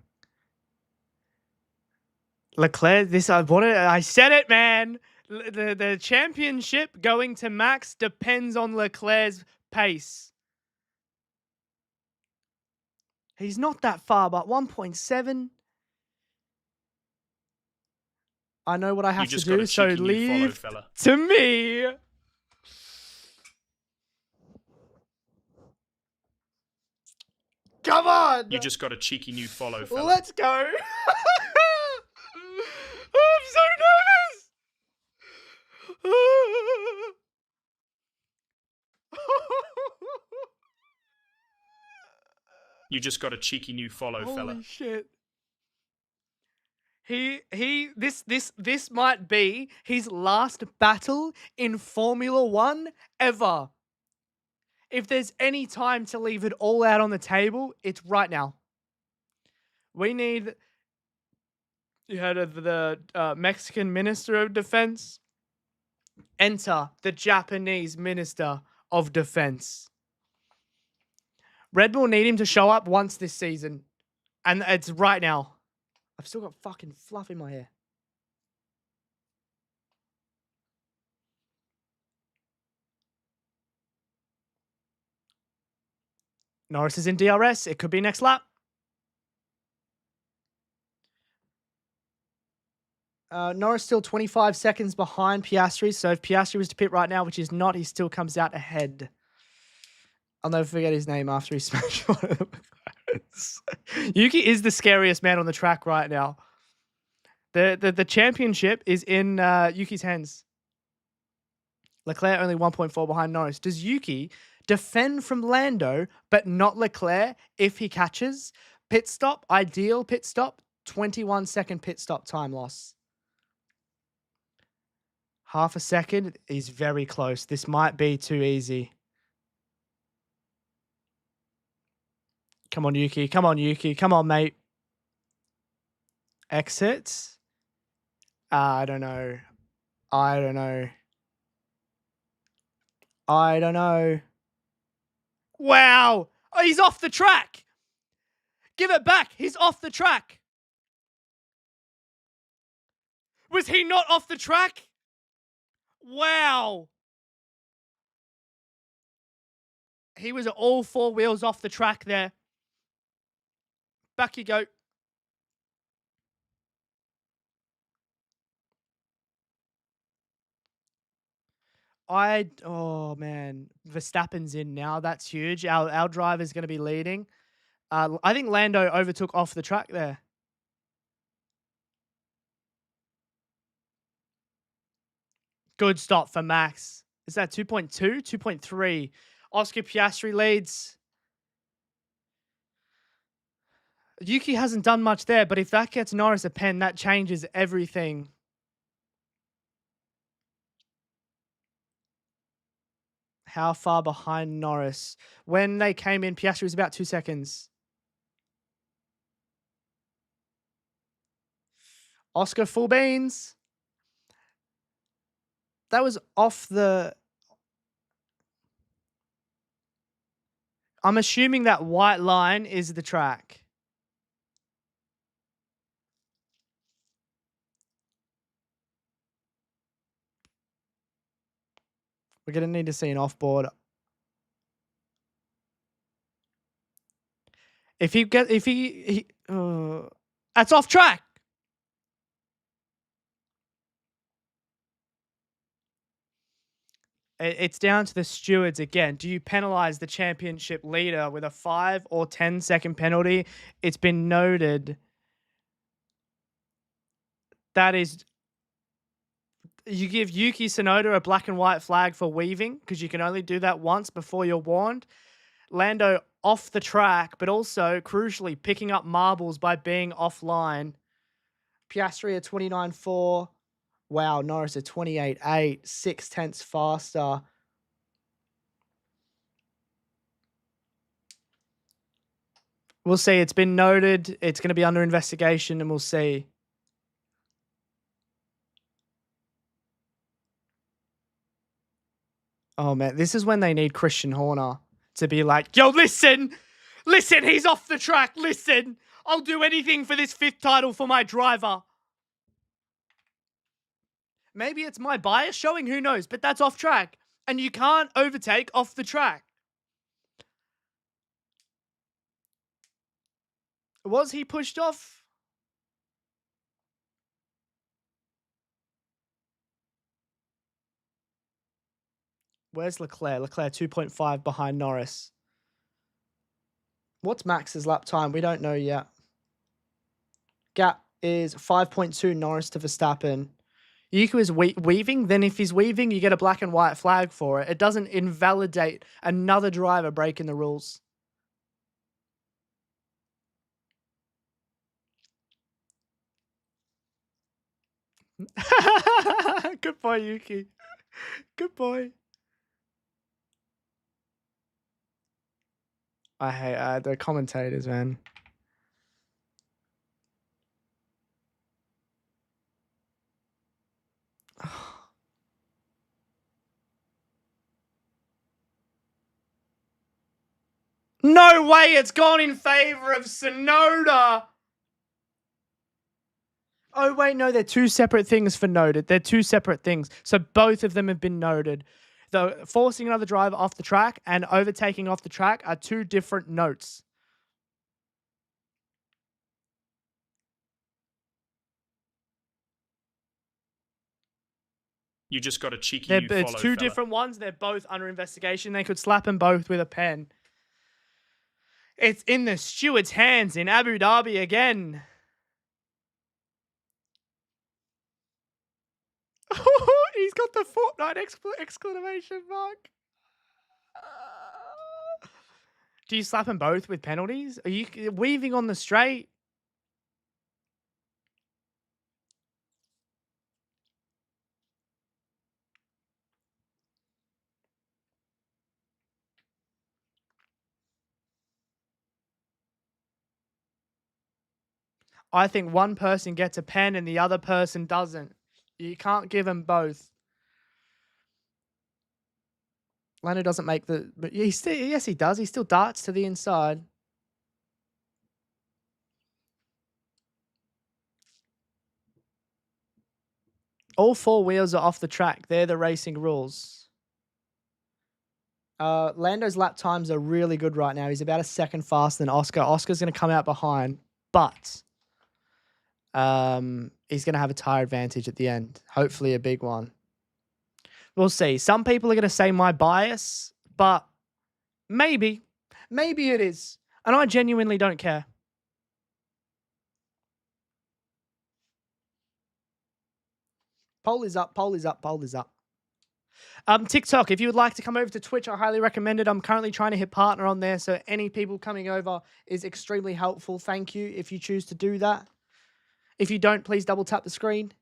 Leclerc, I said it, man. The championship going to Max depends on Leclerc's pace. He's not that far, but 1.7. I know what I have to do, so leave to me. Come on! You just got a cheeky new follow, fella. Let's go! I'm so nervous! You just got a cheeky new follow, fella. Holy shit. This might be his last battle in Formula 1 ever. If there's any time to leave it all out on the table, it's right now. We need, you heard of the Mexican Minister of Defense? Enter the Japanese Minister of Defense. Red Bull need him to show up once this season. And it's right now. I've still got fucking fluff in my hair. Norris is in DRS. It could be next lap. Norris still 25 seconds behind Piastri. So if Piastri was to pit right now, which he's not, he still comes out ahead. I'll never forget his name after he smashed one of the cars. Yuki is the scariest man on the track right now. The championship is in Yuki's hands. Leclerc only 1.4 behind Norris. Does Yuki defend from Lando, but not Leclerc if he catches? Pit stop, ideal pit stop, 21-second pit stop time loss. Half a second is very close. This might be too easy. Come on, Yuki. Come on, Yuki. Come on, mate. Exit. I don't know. I don't know. I don't know. Wow. Oh, he's off the track. Give it back. He's off the track. Was he not off the track? Wow. He was all four wheels off the track there. Back you go. Oh man, Verstappen's in now. That's huge. Our driver's going to be leading. I think Lando overtook off the track there. Good stop for Max. Is that 2.2? 2.3. Oscar Piastri leads. Yuki hasn't done much there, but if that gets Norris a pen, that changes everything. How far behind Norris? When they came in, Piastri was about 2 seconds. Oscar full beans. That was off the... I'm assuming that white line is the track. We're going to need to see an off-board. If he that's off track. It's down to the stewards again. Do you penalize the championship leader with a 5 or 10 second penalty? It's been noted that is, you give Yuki Tsunoda a black and white flag for weaving because you can only do that once before you're warned. Lando off the track, but also crucially picking up marbles by being offline. Piastri at 29.4. Wow, Norris at 28.8, 0.6 faster. We'll see. It's been noted. It's going to be under investigation, and we'll see. Oh, man. This is when they need Christian Horner to be like, yo, listen, he's off the track. Listen, I'll do anything for this 5th title for my driver. Maybe it's my bias showing, who knows, but that's off track. And you can't overtake off the track. Was he pushed off? Where's Leclerc? Leclerc 2.5 behind Norris. What's Max's lap time? We don't know yet. Gap is 5.2 Norris to Verstappen. Yuki is weaving. Then if he's weaving, you get a black and white flag for it. It doesn't invalidate another driver breaking the rules. Good boy, Yuki. Good boy. I hate the commentators, man. No way, it's gone in favor of Tsunoda. Oh, wait, no, they're two separate things for noted. They're two separate things. So both of them have been noted. The forcing another driver off the track and overtaking off the track are two different notes. You just got a cheeky new follow, It's two different ones. They're both under investigation. They could slap them both with a pen. It's in the steward's hands in Abu Dhabi again. He's got the Fortnite exclamation mark. Do you slap them both with penalties? Are you weaving on the straight? I think one person gets a pen and the other person doesn't. You can't give them both. Lando doesn't make the... But yes, he does. He still darts to the inside. All 4 wheels are off the track. They're the racing rules. Lando's lap times are really good right now. He's about a second faster than Oscar. Oscar's going to come out behind, but he's going to have a tire advantage at the end. Hopefully a big one. We'll see. Some people are going to say my bias, but maybe. Maybe it is. And I genuinely don't care. Poll is up, poll is up, poll is up. TikTok, if you would like to come over to Twitch, I highly recommend it. I'm currently trying to hit partner on there, so any people coming over is extremely helpful. Thank you if you choose to do that. If you don't, please double tap the screen.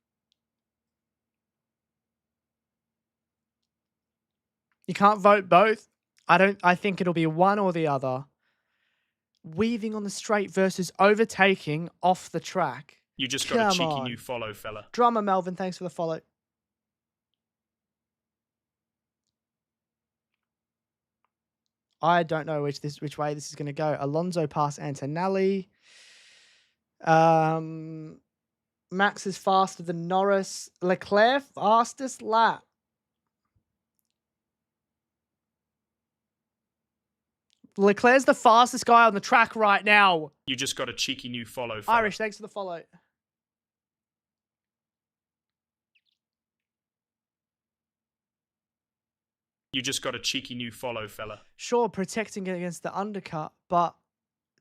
You can't vote both. I think it'll be one or the other. Weaving on the straight versus overtaking off the track. You just got a cheeky new follow, fella. Drummer Melvin, thanks for the follow. I don't know which way this is going to go. Alonso past Antonelli. Max is faster than Norris. Leclerc fastest lap. Leclerc's the fastest guy on the track right now. You just got a cheeky new follow, fella. Irish, thanks for the follow. You just got a cheeky new follow, fella. Sure, protecting it against the undercut, but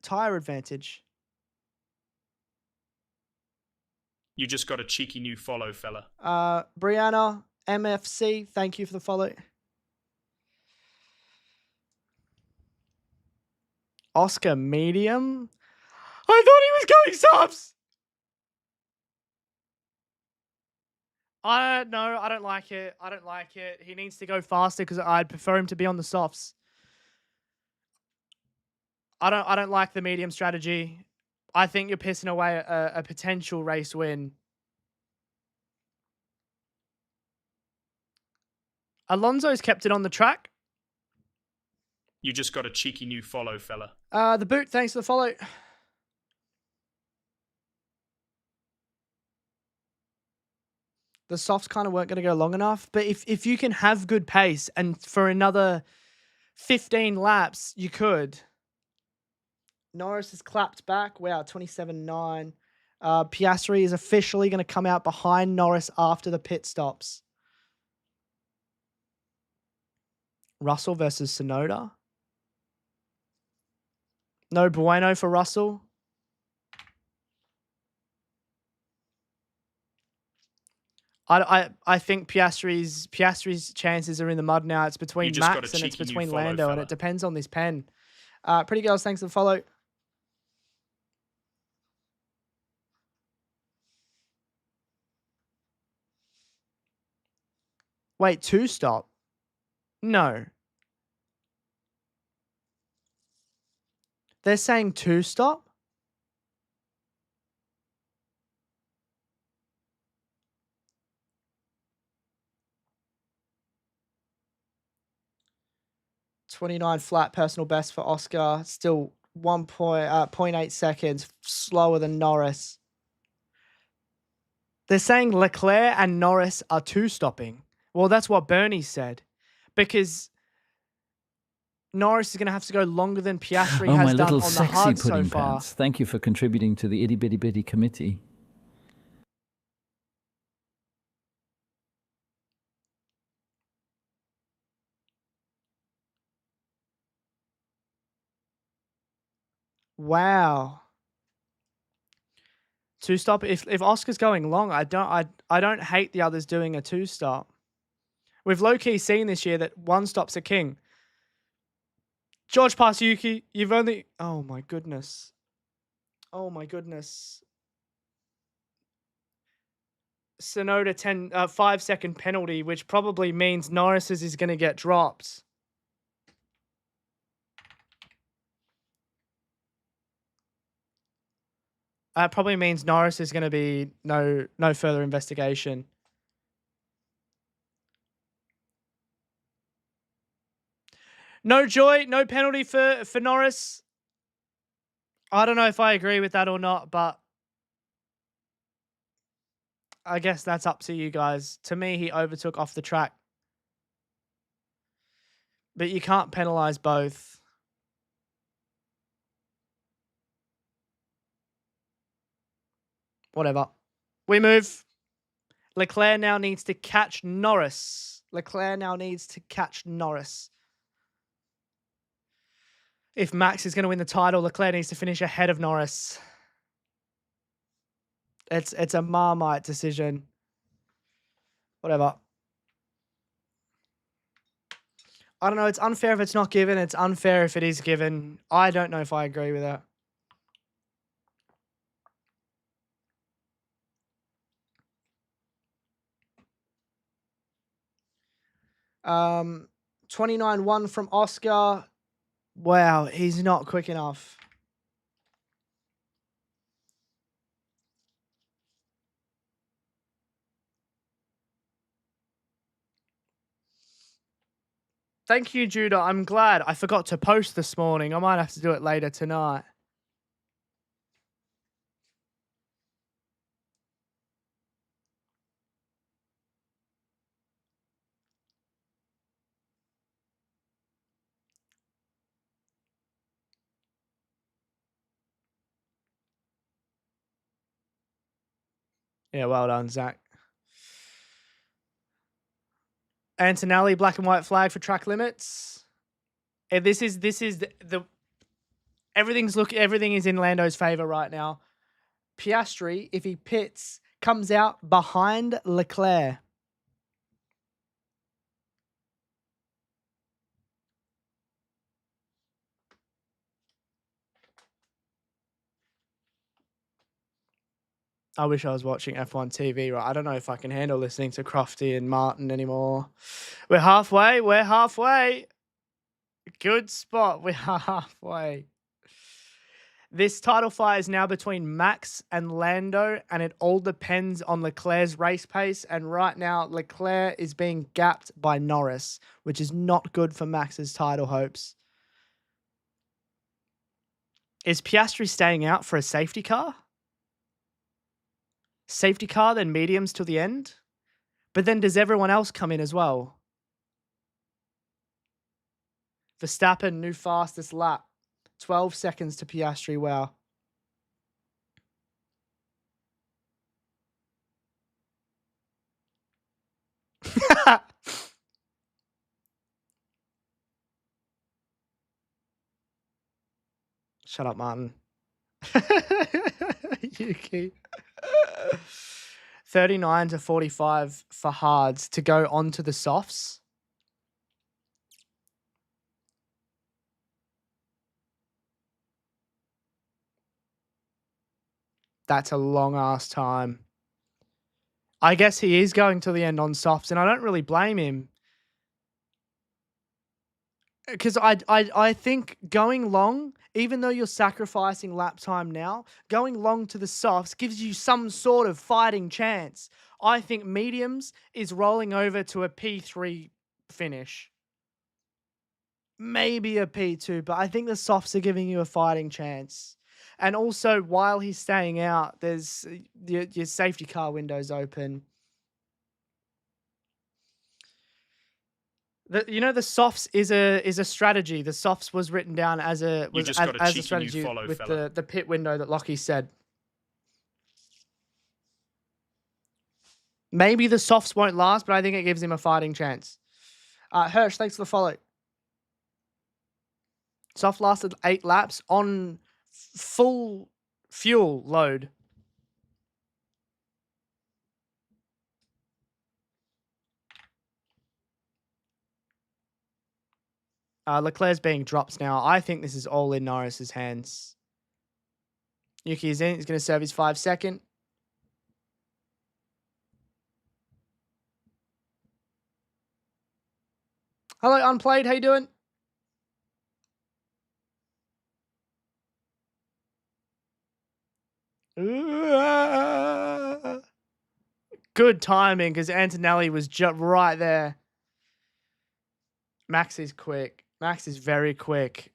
tire advantage. You just got a cheeky new follow, fella. Brianna, MFC, thank you for the follow. Oscar medium? I thought he was going subs! I don't like it. I don't like it. He needs to go faster because I'd prefer him to be on the softs. I don't like the medium strategy. I think you're pissing away a potential race win. Alonso's kept it on the track. You just got a cheeky new follow, fella. The boot, thanks for the follow. The softs kind of weren't going to go long enough. But if you can have good pace and for another 15 laps, you could. Norris has clapped back. Wow, 27.9. Piastri is officially going to come out behind Norris after the pit stops. Russell versus Sonoda. No bueno for Russell. I think Piastri's chances are in the mud now. It's between Max and it's between Lando, and it depends on this pen. Pretty girls, thanks for the follow. Wait, 2-stop? No. They're saying 2-stop? .29 flat personal best for Oscar. Still 0.8 seconds slower than Norris. They're saying Leclerc and Norris are 2-stopping. Well, that's what Bernie said. Because Norris is going to have to go longer than Piastri has done on the hard so far. Pants. Thank you for contributing to the Itty Bitty Bitty committee. Wow. 2-stop. If Oscar's going long, I don't hate the others doing a 2-stop. We've low-key seen this year that 1-stop's a king. George Pasuyuki, you've only... Oh, my goodness. Oh, my goodness. Sonoda 5-second penalty, which probably means Norris's is going to get dropped. That probably means Norris is going to be no further investigation. No joy, no penalty for Norris. I don't know if I agree with that or not, but I guess that's up to you guys. To me, he overtook off the track. But you can't penalise both. Whatever. We move. Leclerc now needs to catch Norris. Leclerc now needs to catch Norris. If Max is going to win the title, Leclerc needs to finish ahead of Norris. It's a Marmite decision. Whatever. I don't know. It's unfair if it's not given. It's unfair if it is given. I don't know if I agree with that. Um, 29-1 from Oscar. Wow, he's not quick enough. Thank you, Judah. I'm glad. I forgot to post this morning. I might have to do it later tonight. Yeah, well done, Zach. Antonelli, black and white flag for track limits. And this is the everything is in Lando's favor right now. Piastri, if he pits, comes out behind Leclerc. I wish I was watching F1 TV, right? I don't know if I can handle listening to Crofty and Martin anymore. We're halfway. We're halfway. Good spot. We're halfway. This title fight is now between Max and Lando, and it all depends on Leclerc's race pace. And right now, Leclerc is being gapped by Norris, which is not good for Max's title hopes. Is Piastri staying out for a safety car? Safety car, then mediums till the end? But then does everyone else come in as well? Verstappen, new fastest lap. 12 seconds to Piastri. Wow. Shut up, Martin. Yuki. 39 to 45 for hards to go on to the softs. That's a long-ass time. I guess he is going to the end on softs, and I don't really blame him. Because I think going long, even though you're sacrificing lap time now, going long to the softs gives you some sort of fighting chance. I think mediums is rolling over to a P3 finish. Maybe a P2, but I think the softs are giving you a fighting chance. And also, while he's staying out, there's your safety car windows open. The softs is a strategy. The softs was written down as a strategy follow, with fella. the pit window that Lockie said. Maybe the softs won't last, but I think it gives him a fighting chance. Hirsch, thanks for the follow. Soft lasted 8 laps on full fuel load. Leclerc's being dropped now. I think this is all in Norris's hands. Yuki is in. He's going to serve his 5-second. Hello, Unplayed. How you doing? Good timing because Antonelli was just right there. Max is quick. Max is very quick.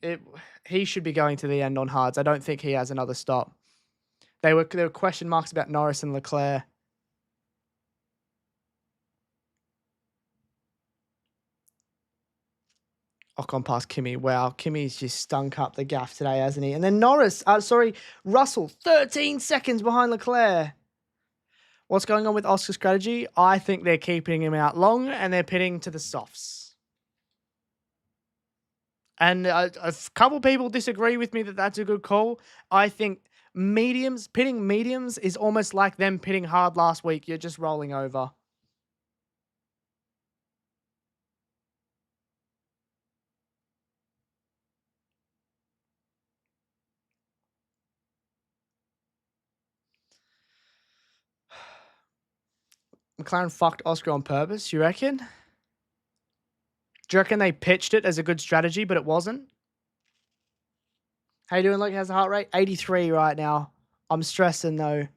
He should be going to the end on hards. I don't think he has another stop. There were question marks about Norris and Leclerc. Ocon past Kimi. Wow, Kimi's just stunk up the gaff today, hasn't he? And then Russell, 13 seconds behind Leclerc. What's going on with Oscar's strategy? I think they're keeping him out long and they're pitting to the softs. And a couple people disagree with me that that's a good call. I think pitting mediums is almost like them pitting hard last week. You're just rolling over. McLaren fucked Oscar on purpose, you reckon? Do you reckon they pitched it as a good strategy, but it wasn't? How you doing, Luke? How's the heart rate? 83 right now. I'm stressing, though.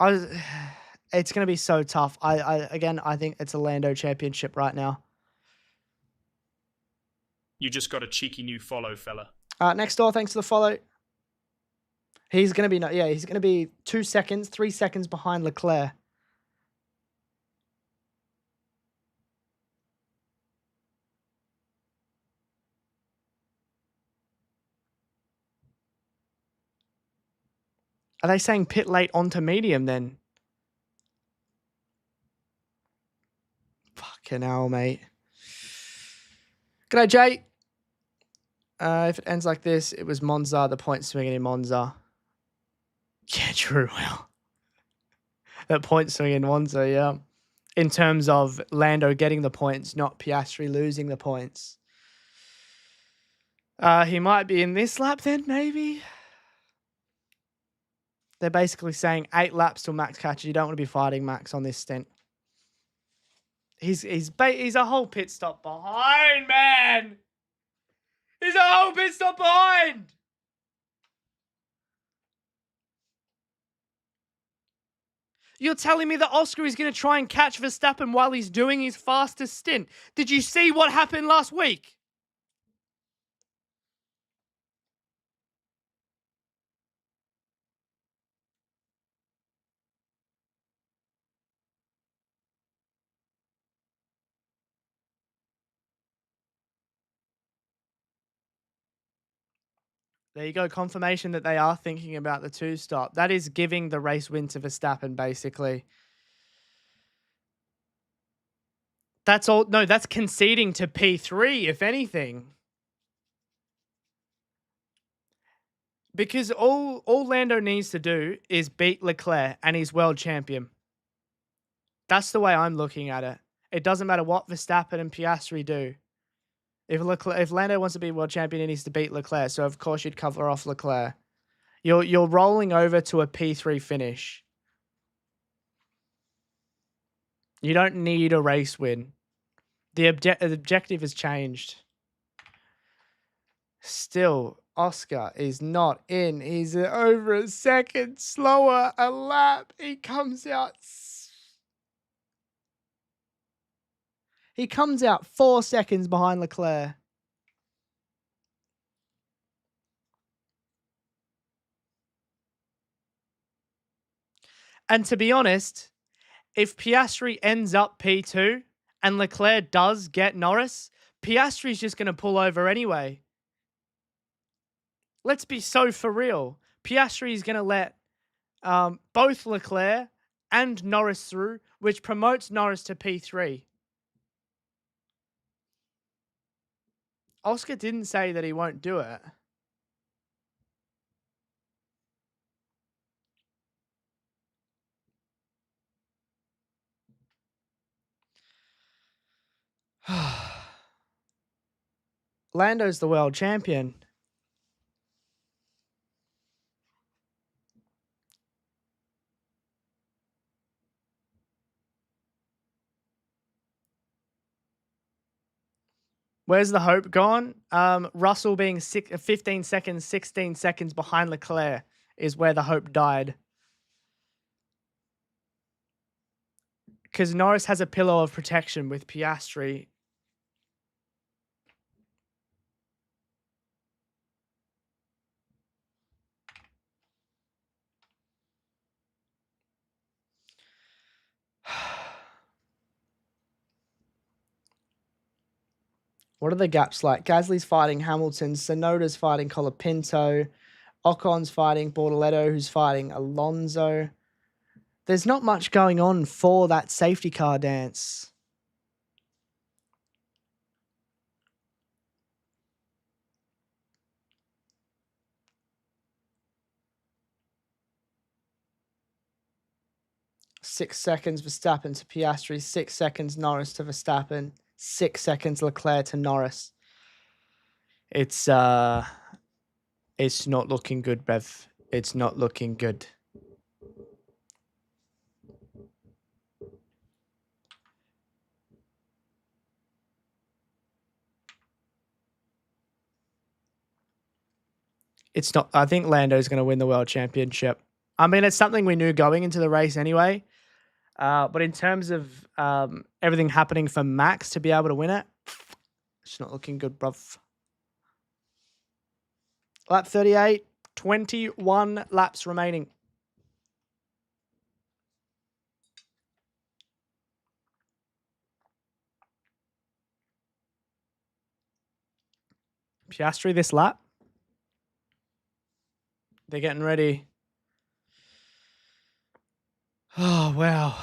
It's going to be so tough. I think it's a Lando championship right now. You just got a cheeky new follow, fella. Next door, thanks for the follow. He's going to be 2 seconds, 3 seconds behind Leclerc. Are they saying pit late onto medium then? Fucking hell, mate. G'day, Jay. If it ends like this, it was Monza, the point swinging in Monza. Yeah, true, Will. That point swing in Monza, yeah. In terms of Lando getting the points, not Piastri losing the points. He might be in this lap then, maybe? They're basically saying 8 laps till Max catches. You don't want to be fighting Max on this stint. He's a whole pit stop behind, man. He's a whole pit stop behind. You're telling me that Oscar is going to try and catch Verstappen while he's doing his fastest stint. Did you see what happened last week? There you go. Confirmation that they are thinking about the 2-stop. That is giving the race win to Verstappen, basically. That's all. No, that's conceding to P3, if anything. Because all Lando needs to do is beat Leclerc and he's world champion. That's the way I'm looking at it. It doesn't matter what Verstappen and Piastri do. If Lando wants to be world champion, he needs to beat Leclerc. So of course you'd cover off Leclerc. You're rolling over to a P3 finish. You don't need a race win. The objective has changed. Still, Oscar is not in. He's over a second slower a lap. He comes out 4 seconds behind Leclerc. And to be honest, if Piastri ends up P2 and Leclerc does get Norris, Piastri's just going to pull over anyway. Let's be so for real. Piastri is going to let both Leclerc and Norris through, which promotes Norris to P3. Oscar didn't say that he won't do it. Lando's the world champion. Where's the hope gone? Russell being 15 seconds, 16 seconds behind Leclerc is where the hope died. Because Norris has a pillow of protection with Piastri. What are the gaps like? Gasly's fighting Hamilton. Tsunoda's fighting Colapinto. Ocon's fighting Bortoletto, who's fighting Alonso. There's not much going on for that safety car dance. Six seconds Verstappen to Piastri. 6 seconds Norris to Verstappen. 6 seconds Leclerc to Norris. It's not looking good, Bev. It's not looking good. It's not. I think Lando's going to win the world championship. I mean, it's something we knew going into the race anyway. But in terms of everything happening for Max to be able to win it, it's not looking good, bruv. Lap 38, 21 laps remaining. Piastri this lap. They're getting ready. Oh, wow.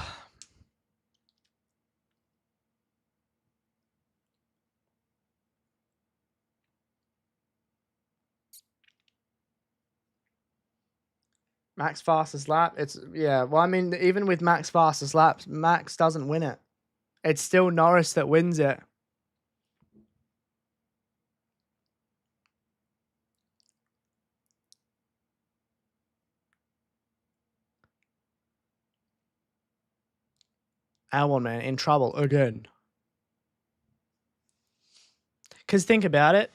Max fastest lap. Yeah. Well, I mean, even with Max fastest laps, Max doesn't win it. It's still Norris that wins it. Albon, man, in trouble again. Because think about it.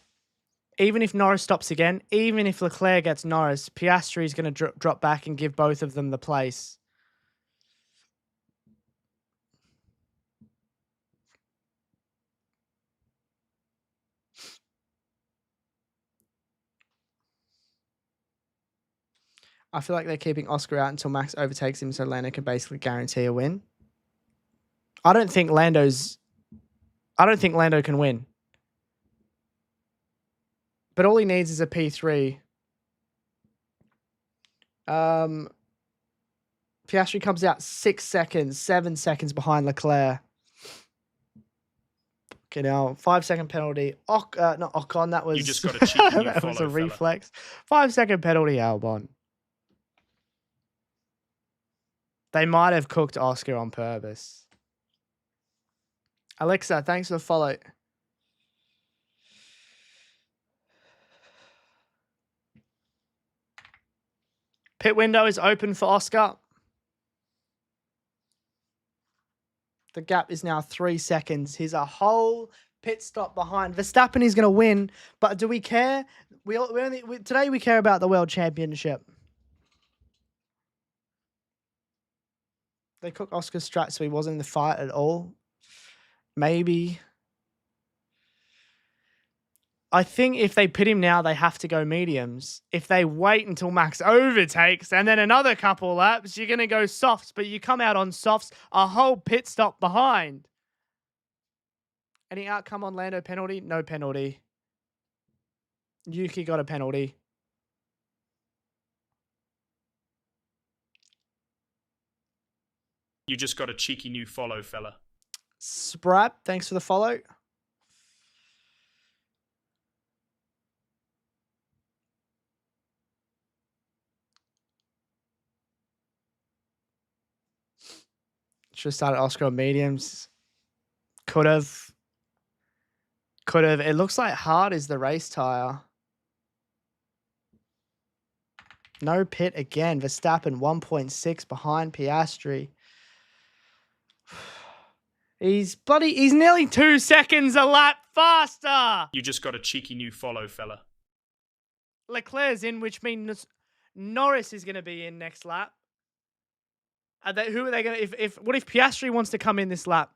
Even if Norris stops again, even if Leclerc gets Norris, Piastri is going to drop back and give both of them the place. I feel like they're keeping Oscar out until Max overtakes him so Lando can basically guarantee a win. I don't think Lando can win. But all he needs is a P3. Piastri comes out 6 seconds, 7 seconds behind Leclerc. Okay, now 5 second penalty. Not Ocon, that was You just got a cheeky new that was a follow, reflex. 5 second penalty, Albon. They might have cooked Oscar on purpose. Alexa, thanks for the follow. Pit window is open for Oscar. The gap is now 3 seconds. He's a whole pit stop behind. Verstappen is going to win, but do we care? Today we care about the world championship. They cooked Oscar's strat so he wasn't in the fight at all. Maybe. I think if they pit him now, they have to go mediums. If they wait until Max overtakes and then another couple laps, you're going to go softs, but you come out on softs a whole pit stop behind. Any outcome on Lando penalty? No penalty. Yuki got a penalty. You just got a cheeky new follow, fella. Sprap, thanks for the follow. Should have started Oscar on mediums. Could have. It looks like hard is the race tire. No pit again. Verstappen 1.6 behind Piastri. He's nearly 2 seconds a lap faster. You just got a cheeky new follow, fella. Leclerc's in, which means Norris is going to be in next lap. Who are they going to... What if Piastri wants to come in this lap?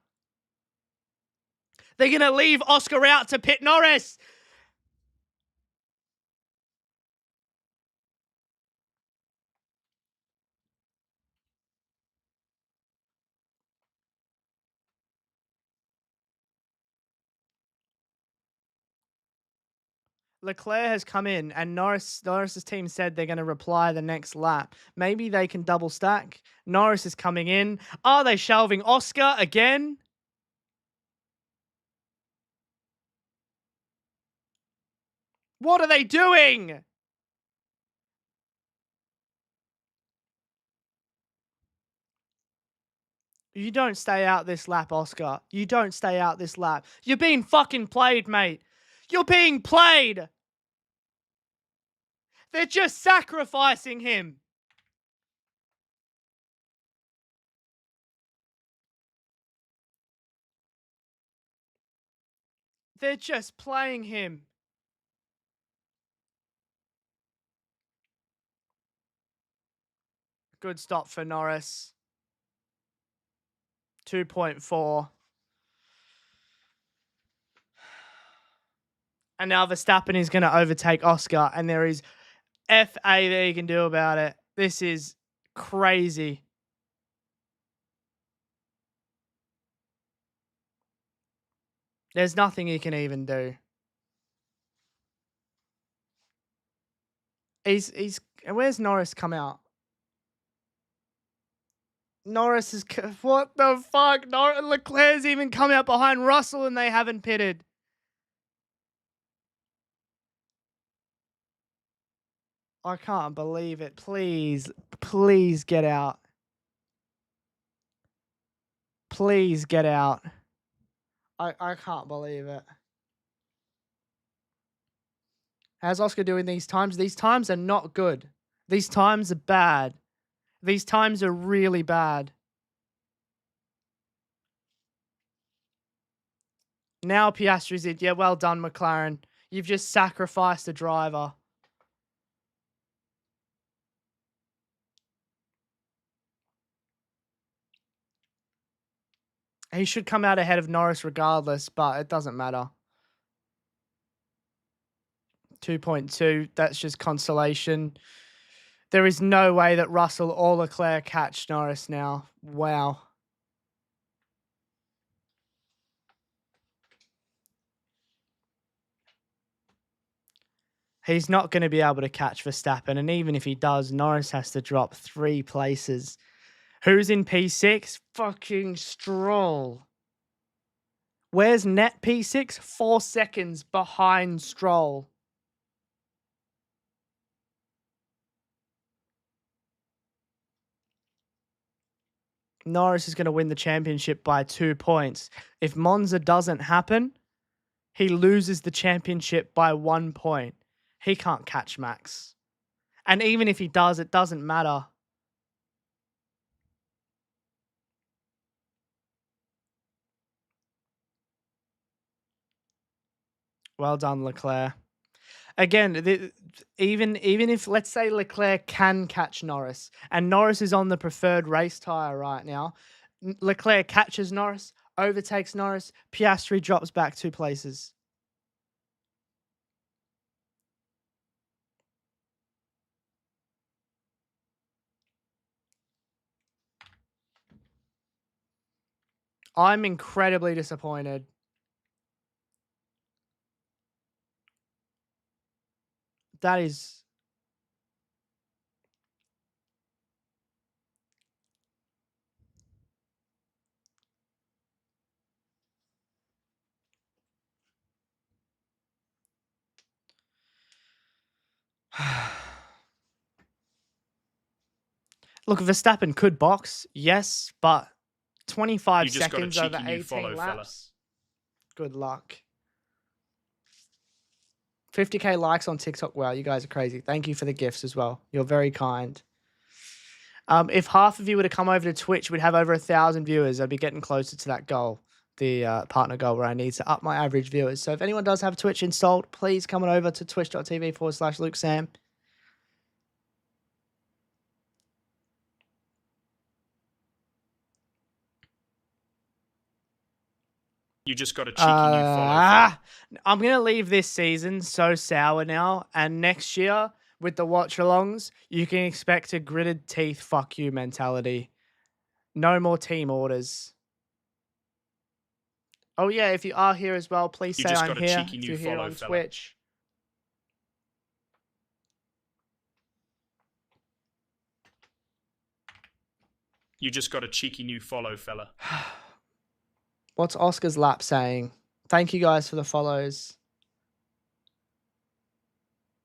They're going to leave Oscar out to pit Norris. Leclerc has come in, and Norris's team said they're going to reply the next lap. Maybe they can double stack. Norris is coming in. Are they shelving Oscar again? What are they doing? You don't stay out this lap, Oscar. You don't stay out this lap. You're being fucking played, mate. You're being played. They're just sacrificing him. They're just playing him. Good stop for Norris. 2.4. And now Verstappen is going to overtake Oscar, and there is FA that he can do about it. This is crazy. There's nothing he can even do. Where's Norris come out? Norris is... What the fuck? Leclerc's even come out behind Russell and they haven't pitted. I can't believe it. Please, please get out. Please get out. I can't believe it. How's Oscar doing these times? These times are not good. These times are bad. These times are really bad. Now Piastri's in. Yeah, well done, McLaren. You've just sacrificed a driver. He should come out ahead of Norris regardless, but it doesn't matter. 2.2, that's just consolation. There is no way that Russell or Leclerc catch Norris now. Wow. He's not going to be able to catch Verstappen, and even if he does, Norris has to drop 3 places. Who's in P6? Fucking Stroll. Where's net P6? 4 seconds behind Stroll. Norris is going to win the championship by 2 points. If Monza doesn't happen, he loses the championship by 1 point. He can't catch Max. And even if he does, it doesn't matter. Well done, Leclerc. Again, even if, let's say, Leclerc can catch Norris, and Norris is on the preferred race tyre right now, Leclerc catches Norris, overtakes Norris, Piastri drops back 2 places. I'm incredibly disappointed. That is... Look, Verstappen could box, yes, but 25 seconds over 18 laps. Good luck. 50k likes on TikTok. Wow, you guys are crazy. Thank you for the gifts as well. You're very kind. If half of you were to come over to Twitch, we'd have over 1,000 viewers. I'd be getting closer to that goal, the partner goal, where I need to up my average viewers. So if anyone does have Twitch installed, please come on over to twitch.tv/LukeSam. You just got a cheeky new follow. I'm going to leave this season so sour now. And next year, with the watch-alongs, you can expect a gritted teeth fuck you mentality. No more team orders. Oh, yeah, if you are here as well, please say I'm here. If you're here on Twitch. You just got a cheeky new follow, fella. What's Oscar's lap saying? Thank you guys for the follows.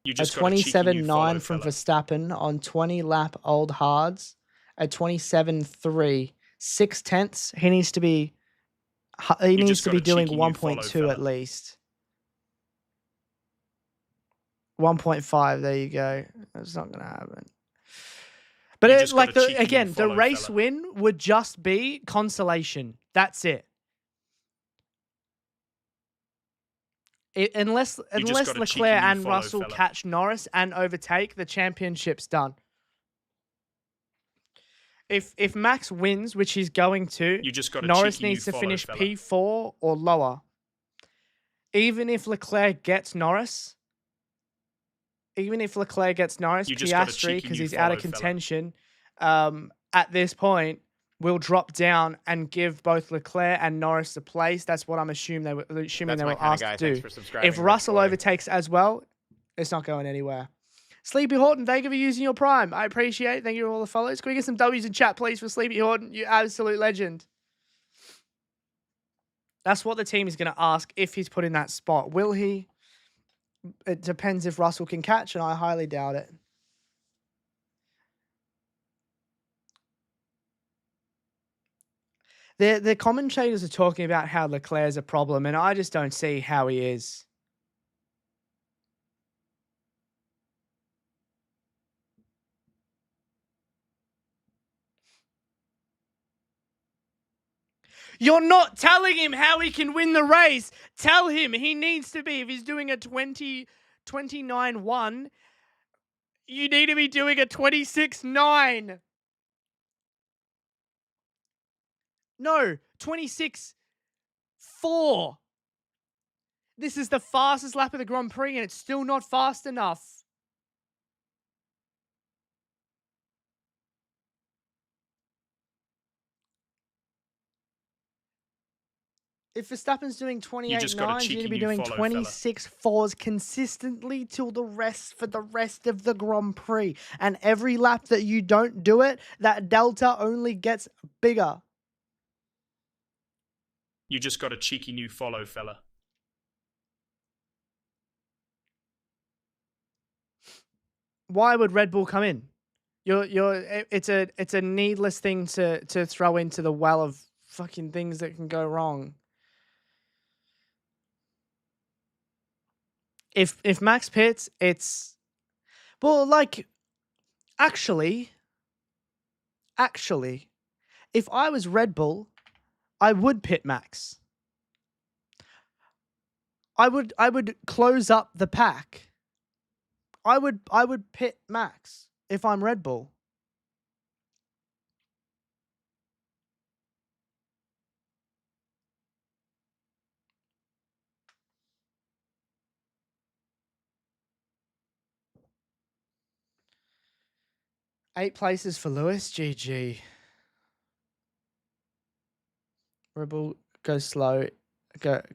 You just a 27.9 from Verstappen on 20 lap old hards. A 27.3. 0.6. He needs to be doing 1.2 at least. 1.5. There you go. That's not gonna happen. But the race win would just be consolation. That's it. Unless Leclerc and Russell catch Norris and overtake, the championship's done. If Max wins, which he's going to, Norris needs to finish P4 or lower. Even if Leclerc gets Norris, Piastri, because he's out of contention, at this point, will drop down and give both Leclerc and Norris a place. That's what I'm assuming they will ask to do. If Russell overtakes as well, it's not going anywhere. Sleepy Horton, thank you for using your Prime. I appreciate it. Thank you for all the follows. Can we get some W's in chat, please, for Sleepy Horton? You absolute legend. That's what the team is going to ask if he's put in that spot. Will he? It depends if Russell can catch, and I highly doubt it. The commentators are talking about how Leclerc's a problem, and I just don't see how he is. You're not telling him how he can win the race. Tell him he needs to be, if he's doing a 29.1, you need to be doing a 26.9. No, 26.4. This is the fastest lap of the Grand Prix, and it's still not fast enough. If Verstappen's doing 28.9s, you need to be doing 26.4s consistently for the rest of the Grand Prix. And every lap that you don't do it, that delta only gets bigger. You just got a cheeky new follow, fella. Why would Red Bull come in? It's a needless thing to throw into the well of fucking things that can go wrong. If Max pits, it's actually, if I was Red Bull, I would pit Max. I would close up the pack. I would pit Max if I'm Red Bull. Eight places for Lewis. GG. Red Bull goes slow.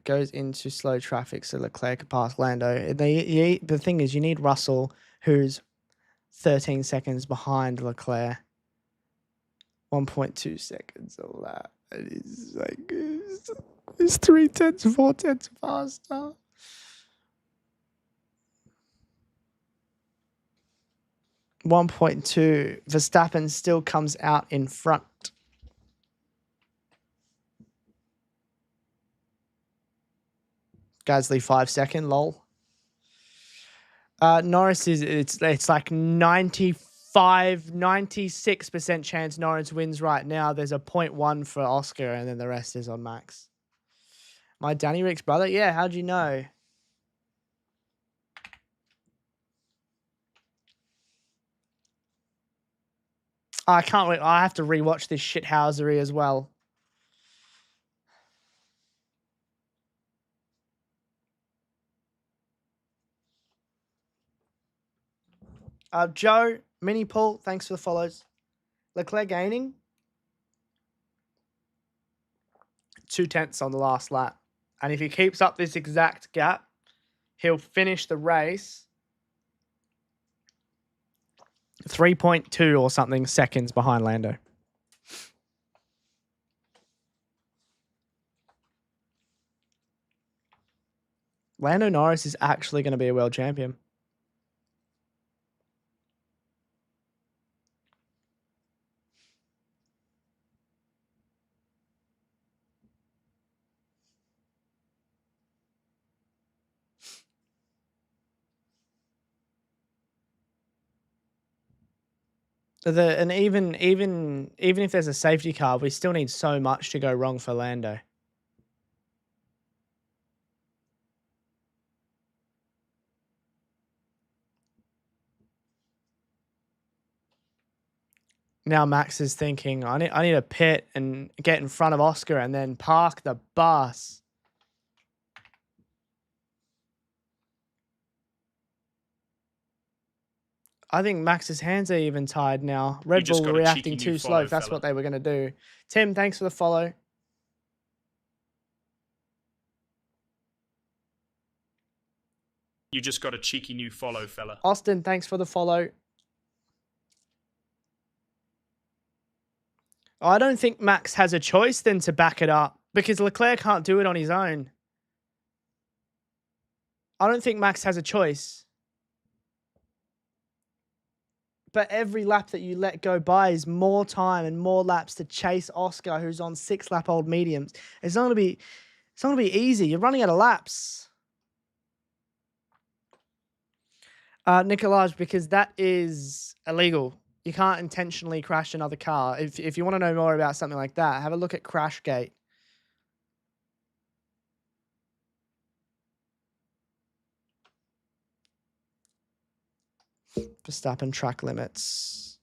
Goes into slow traffic so Leclerc can pass Lando. The thing is, you need Russell, who's 13 seconds behind Leclerc. 1.2 seconds of that. It's like it's 3 tenths, 4 tenths faster. .2. Verstappen still comes out in front. Gasly 5 second, lol. Norris it's like 96% chance Norris wins right now. There's a 0.1 for Oscar, and then the rest is on Max. My Danny Rick's brother? Yeah, how'd you know? I can't wait. I have to rewatch this shithousery as well. Joe, Mini Paul, thanks for the follows. Leclerc gaining 0.2 on the last lap. And if he keeps up this exact gap, he'll finish the race 3.2 or something seconds behind Lando. Lando Norris is actually going to be a world champion. And even if there's a safety car, we still need so much to go wrong for Lando. Now Max is thinking, I need to pit and get in front of Oscar and then park the bus. I think Max's hands are even tied now. Red Bull were reacting too slow. If that's what they were going to do. Tim, thanks for the follow. You just got a cheeky new follow, fella. Austin, thanks for the follow. I don't think Max has a choice then to back it up because Leclerc can't do it on his own. I don't think Max has a choice. But every lap that you let go by is more time and more laps to chase Oscar, who's on 6-lap-old mediums. It's not going to be easy. You're running out of laps. Nicolaj, because that is illegal. You can't intentionally crash another car. If you want to know more about something like that, have a look at Crashgate. Verstappen track limits.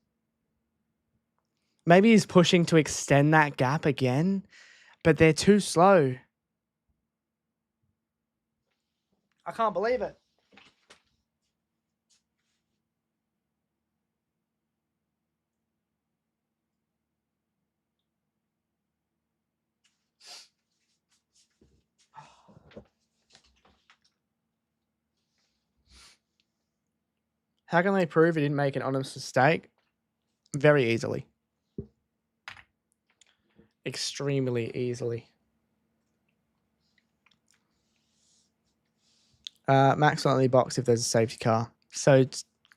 Maybe he's pushing to extend that gap again, but they're too slow. I can't believe it. How can they prove he didn't make an honest mistake? Very easily. Extremely easily. Max will only box if there's a safety car. So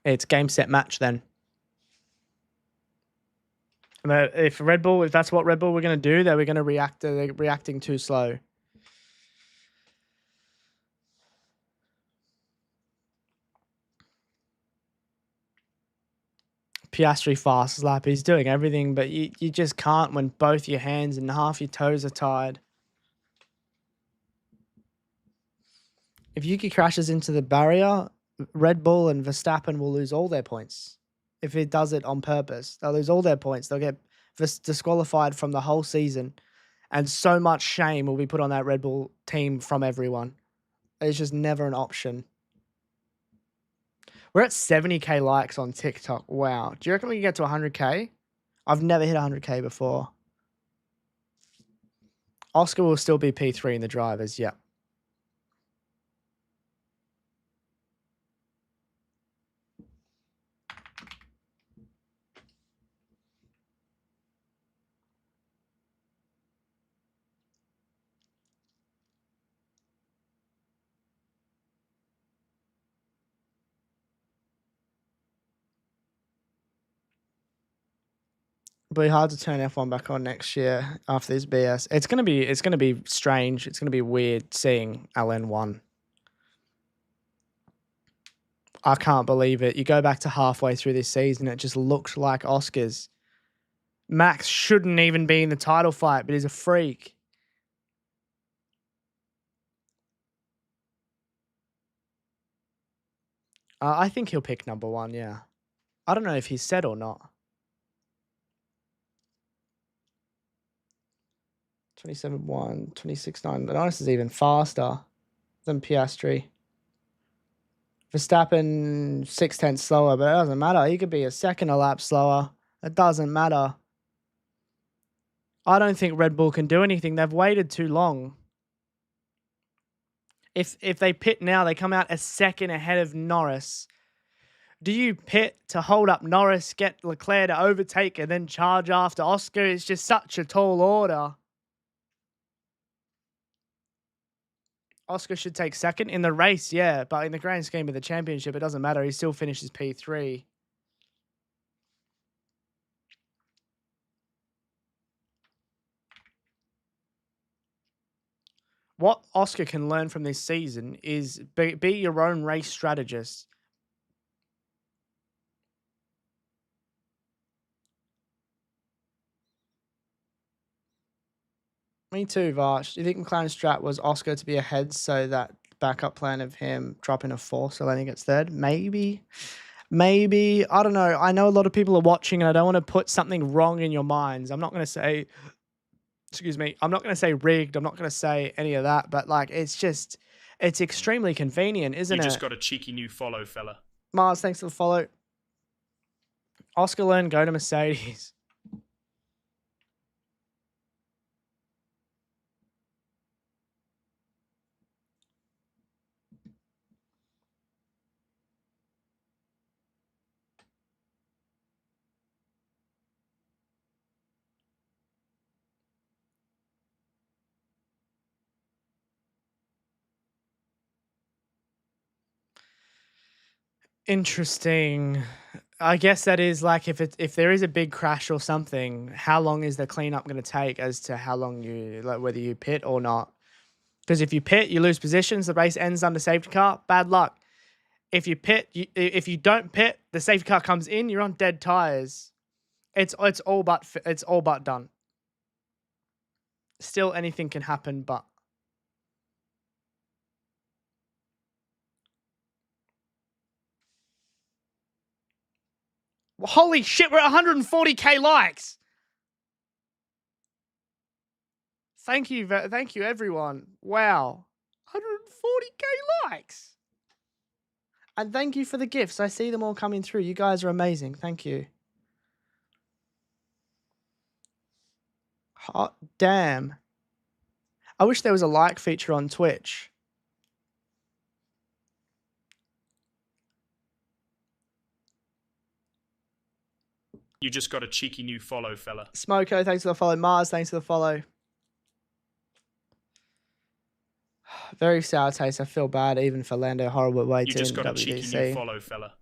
it's game, set, match then. If that's what Red Bull were going to do, they were going to react. They're reacting too slow. Piastri fastest lap. He's doing everything, but you just can't when both your hands and half your toes are tied. If Yuki crashes into the barrier, Red Bull and Verstappen will lose all their points. If it does it on purpose, they'll lose all their points. They'll get disqualified from the whole season. And so much shame will be put on that Red Bull team from everyone. It's just never an option. We're at 70k likes on TikTok. Wow. Do you reckon we can get to 100k? I've never hit 100k before. Oscar will still be P3 in the drivers. Yeah. It'll be hard to turn F1 back on next year after this BS. It's gonna be strange. It's gonna be weird seeing LN1. I can't believe it. You go back to halfway through this season, it just looked like Oscars. Max shouldn't even be in the title fight, but he's a freak. I think he'll pick number 1, yeah. I don't know if he's said or not. 27.1, 26.9. The Norris is even faster than Piastri. Verstappen 6/10 slower, but it doesn't matter. He could be a second a lap slower. It doesn't matter. I don't think Red Bull can do anything. They've waited too long. If they pit now, they come out a second ahead of Norris. Do you pit to hold up Norris, get Leclerc to overtake, and then charge after Oscar? It's just such a tall order. Oscar should take second in the race, yeah, but in the grand scheme of the championship, it doesn't matter. He still finishes P3. What Oscar can learn from this season is be your own race strategist. Me too, Vash. Do you think McLaren's strat was Oscar to be ahead so that backup plan of him dropping a fourth so Lenny gets third? Maybe. Maybe. I don't know. I know a lot of people are watching and I don't want to put something wrong in your minds. I'm not going to say, excuse me, I'm not going to say rigged. I'm not going to say any of that. But like, it's extremely convenient, isn't it? You just got a cheeky new follow, fella. Mars, thanks for the follow. Oscar learn, go to Mercedes. Interesting. I guess that is like if there is a big crash or something, how long is the cleanup going to take as to how long you like whether you pit or not? Because if you pit, you lose positions. The race ends under safety car. Bad luck. If you pit, if you don't pit, the safety car comes in. You're on dead tires. It's all but done. Still, anything can happen, but. Holy shit, we're at 140k likes. Thank you everyone. Wow. 140k likes. And thank you for the gifts. I see them all coming through. You guys are amazing. Thank you. Hot damn. I wish there was a like feature on Twitch. You just got a cheeky new follow, fella. Smoko, thanks for the follow. Mars, thanks for the follow. Very sour taste. I feel bad even for Lando Horrible waiting. You just got WDC. a cheeky new follow, fella.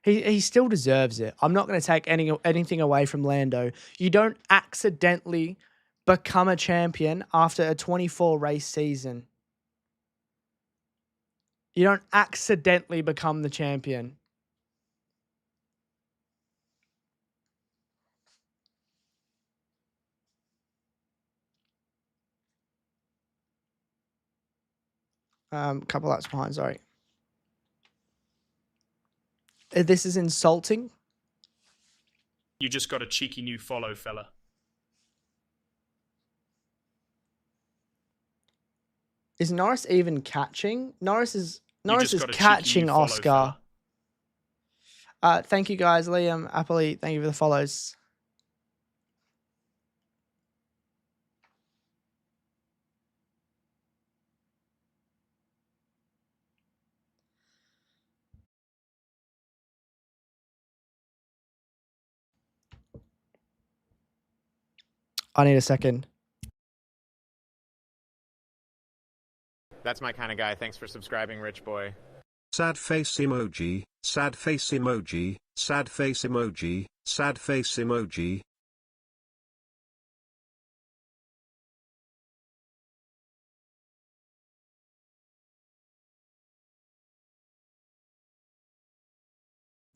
He still deserves it. I'm not going to take anything away from Lando. You don't accidentally become a champion after a 24 race season. You don't accidentally become the champion. Couple laps behind, sorry. This is insulting. You just got a cheeky new follow, fella. Is Norris even catching? Norris is catching follow, Oscar. Thank you guys, Liam, Appley. Thank you for the follows. I need a second. That's my kind of guy. Thanks for subscribing, Rich Boy. Sad face emoji, sad face emoji, sad face emoji, sad face emoji.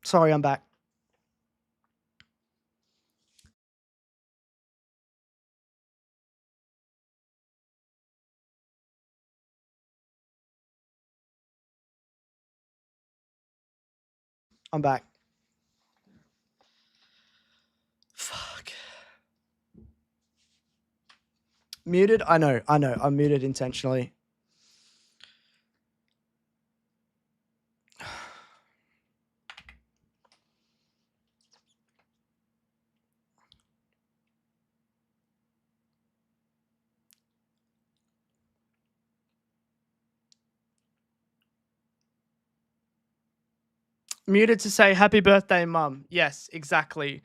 Sorry, I'm back. I'm back. Fuck. Muted? I know. I'm muted intentionally. Muted to say happy birthday, mum. Yes, exactly.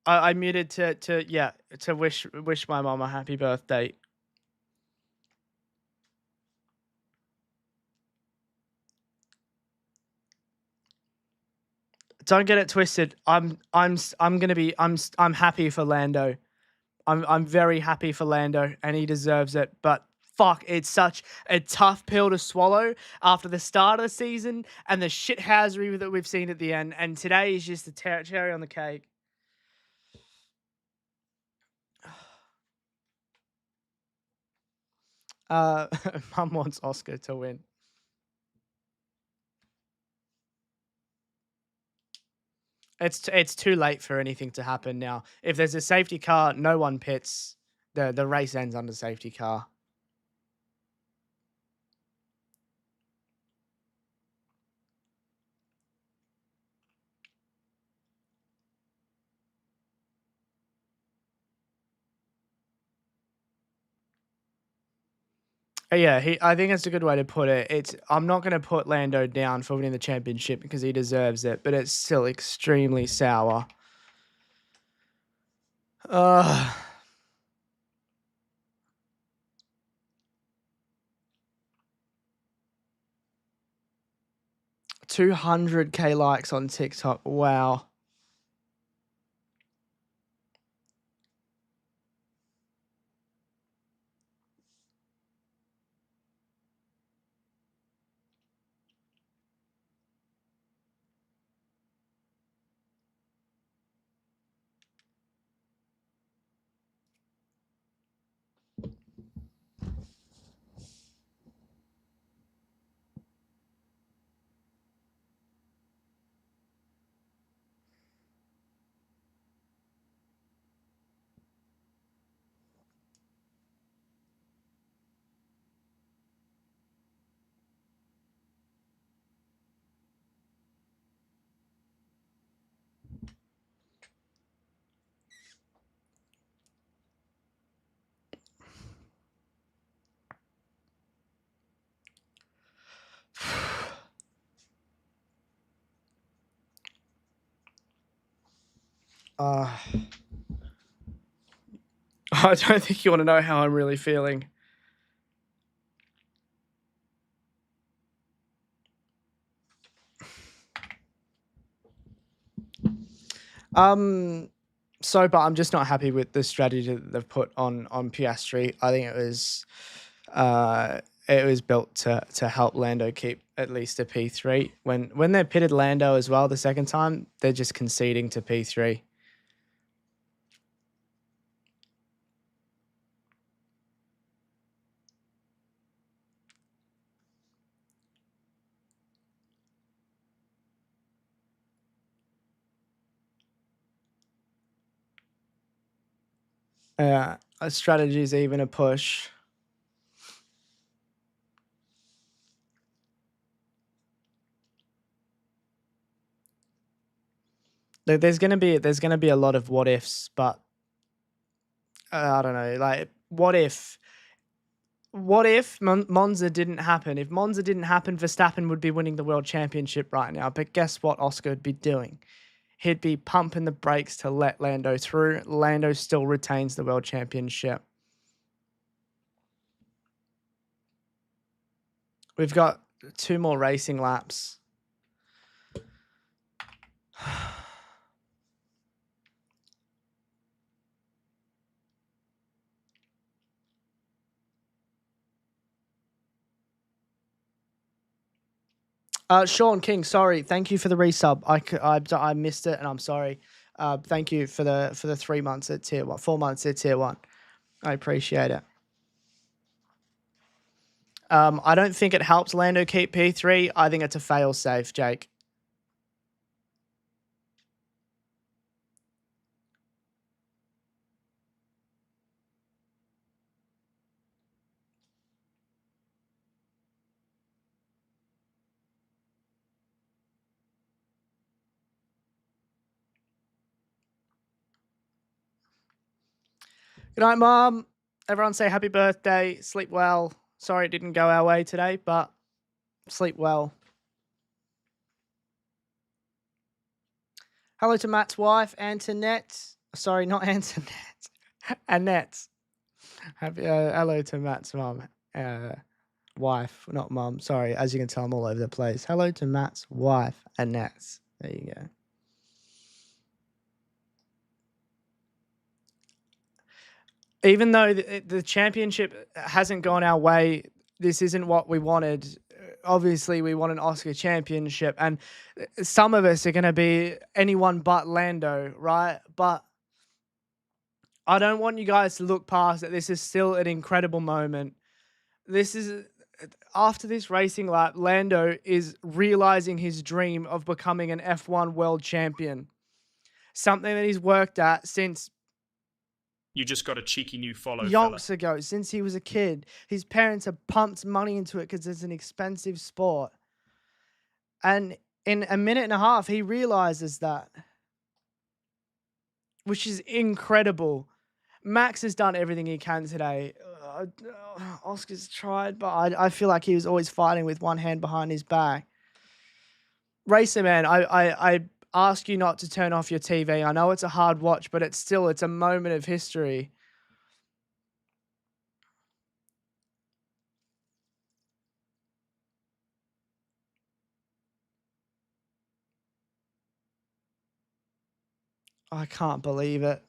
I muted to wish my mum a happy birthday. Don't get it twisted. I'm happy for Lando. I'm very happy for Lando, and he deserves it. But fuck, it's such a tough pill to swallow after the start of the season and the shithousery that we've seen at the end. And today is just the cherry on the cake. Mum wants Oscar to win. It's too late for anything to happen now. If there's a safety car, no one pits. The race ends under safety car. Yeah, I think that's a good way to put it. I'm not going to put Lando down for winning the championship because he deserves it, but it's still extremely sour. 200K likes on TikTok. Wow. I don't think you want to know how I'm really feeling. But I'm just not happy with the strategy that they've put on Piastri. I think it was built to help Lando keep at least a P3. When they pitted Lando as well the second time, they're just conceding to P3. A strategy is even a push. There's gonna be a lot of what ifs, but I don't know. Like, what if Monza didn't happen? If Monza didn't happen, Verstappen would be winning the world championship right now. But guess what Oscar would be doing? He'd be pumping the brakes to let Lando through. Lando still retains the world championship. We've got 2 more racing laps. Sean King, sorry. Thank you for the resub. I missed it, and I'm sorry. Thank you for the 3 months at tier 1, 4 months at tier 1. I appreciate it. I don't think it helps Lando keep P3. I think it's a fail safe, Jake. Good night, Mom. Everyone say happy birthday. Sleep well. Sorry it didn't go our way today, but sleep well. Hello to Matt's wife, Antoinette. Sorry, not Antoinette. Annette. Hello to Matt's mum. Wife, not mum. Sorry, as you can tell, I'm all over the place. Hello to Matt's wife, Annette. There you go. Even though the championship hasn't gone our way, this isn't what we wanted. Obviously, we want an Oscar championship, and some of us are going to be anyone but Lando, right? But I don't want you guys to look past it. This is still an incredible moment. This is, after this racing lap, Lando is realizing his dream of becoming an F1 world champion. Something that he's worked at since You just got a cheeky new follow, yonks fella. ago, since he was a kid. His parents have pumped money into it because it's an expensive sport. And in a minute and a half, he realizes that, which is incredible. Max has done everything he can today. Oscar's tried, but I feel like he was always fighting with one hand behind his back. Racer man, I ask you not to turn off your TV. I know it's a hard watch, but it's a moment of history. I can't believe it.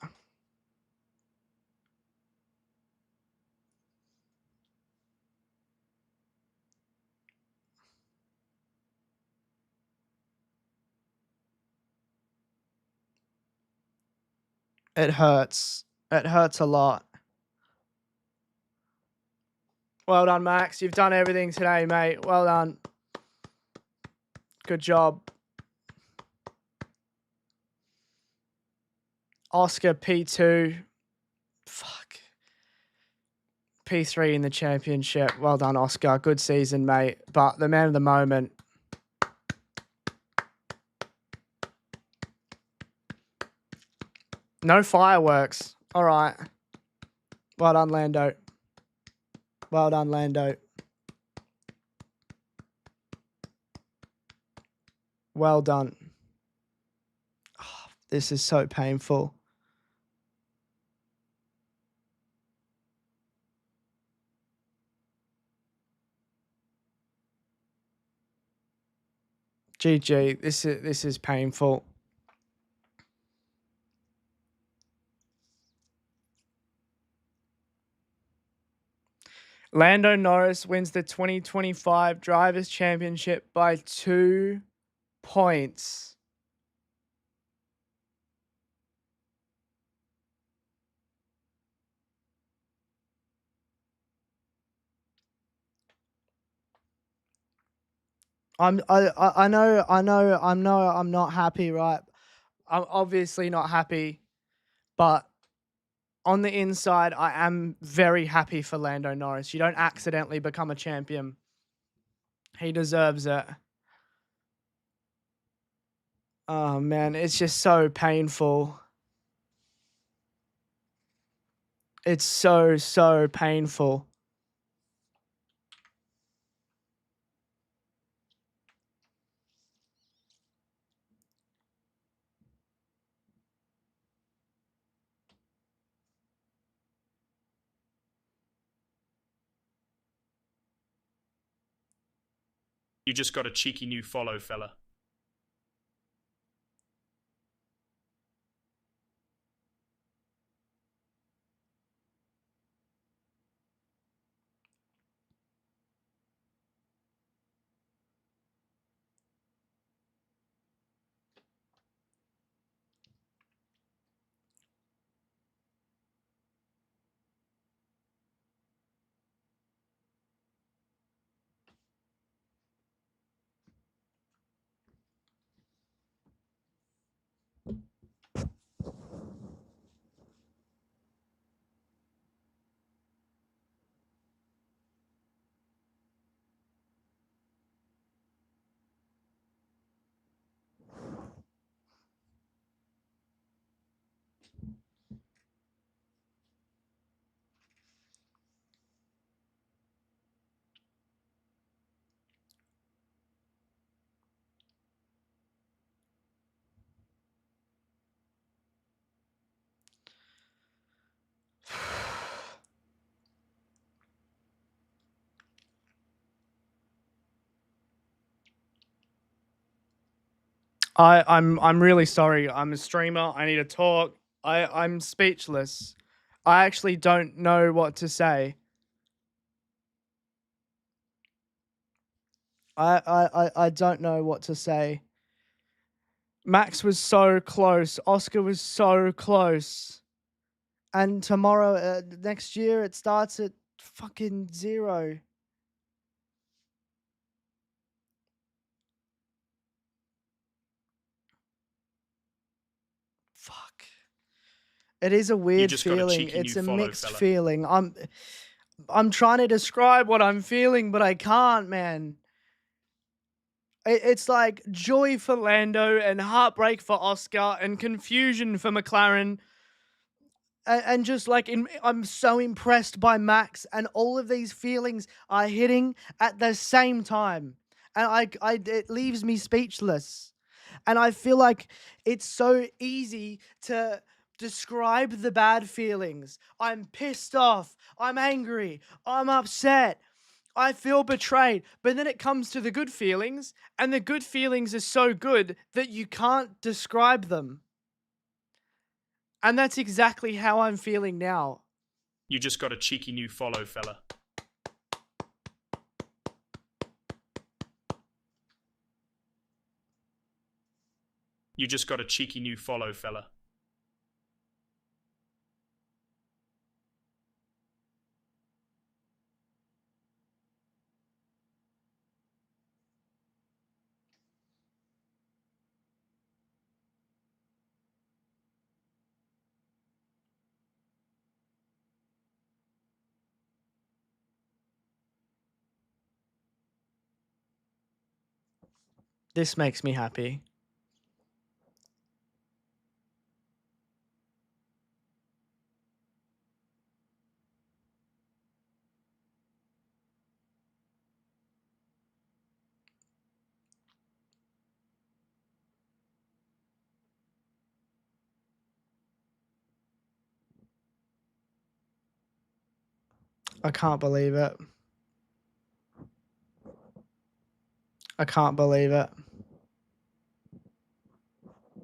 It hurts. It hurts a lot. Well done, Max. You've done everything today, mate. Well done. Good job. Oscar P2. Fuck. P3 in the championship. Well done, Oscar. Good season, mate. But the man of the moment. No fireworks. All right. Well done, Lando. Well done, Lando. Well done. Oh, this is so painful. GG. This is painful. Lando Norris wins the 2025 Drivers' Championship by 2 points. I know I'm not happy, right? I'm obviously not happy, but on the inside, I am very happy for Lando Norris. You don't accidentally become a champion. He deserves it. Oh man, it's just so painful. It's so painful. You just got a cheeky new follow, fella. I'm really sorry. I'm a streamer. I need to talk. I'm speechless. I actually don't know what to say. I don't know what to say. Max was so close. Oscar was so close. And tomorrow, next year, it starts at fucking 0. Fuck. It is a weird feeling. It's a mixed feeling. I'm trying to describe what I'm feeling, but I can't, man. It's like joy for Lando and heartbreak for Oscar and confusion for McLaren. And just like, I'm so impressed by Max, and all of these feelings are hitting at the same time. And it leaves me speechless. And I feel like it's so easy to describe the bad feelings. I'm pissed off. I'm angry. I'm upset. I feel betrayed. But then it comes to the good feelings, and the good feelings are so good that you can't describe them. And that's exactly how I'm feeling now. You just got a cheeky new follow, fella. You just got a cheeky new follow, fella. This makes me happy. I can't believe it. I can't believe it.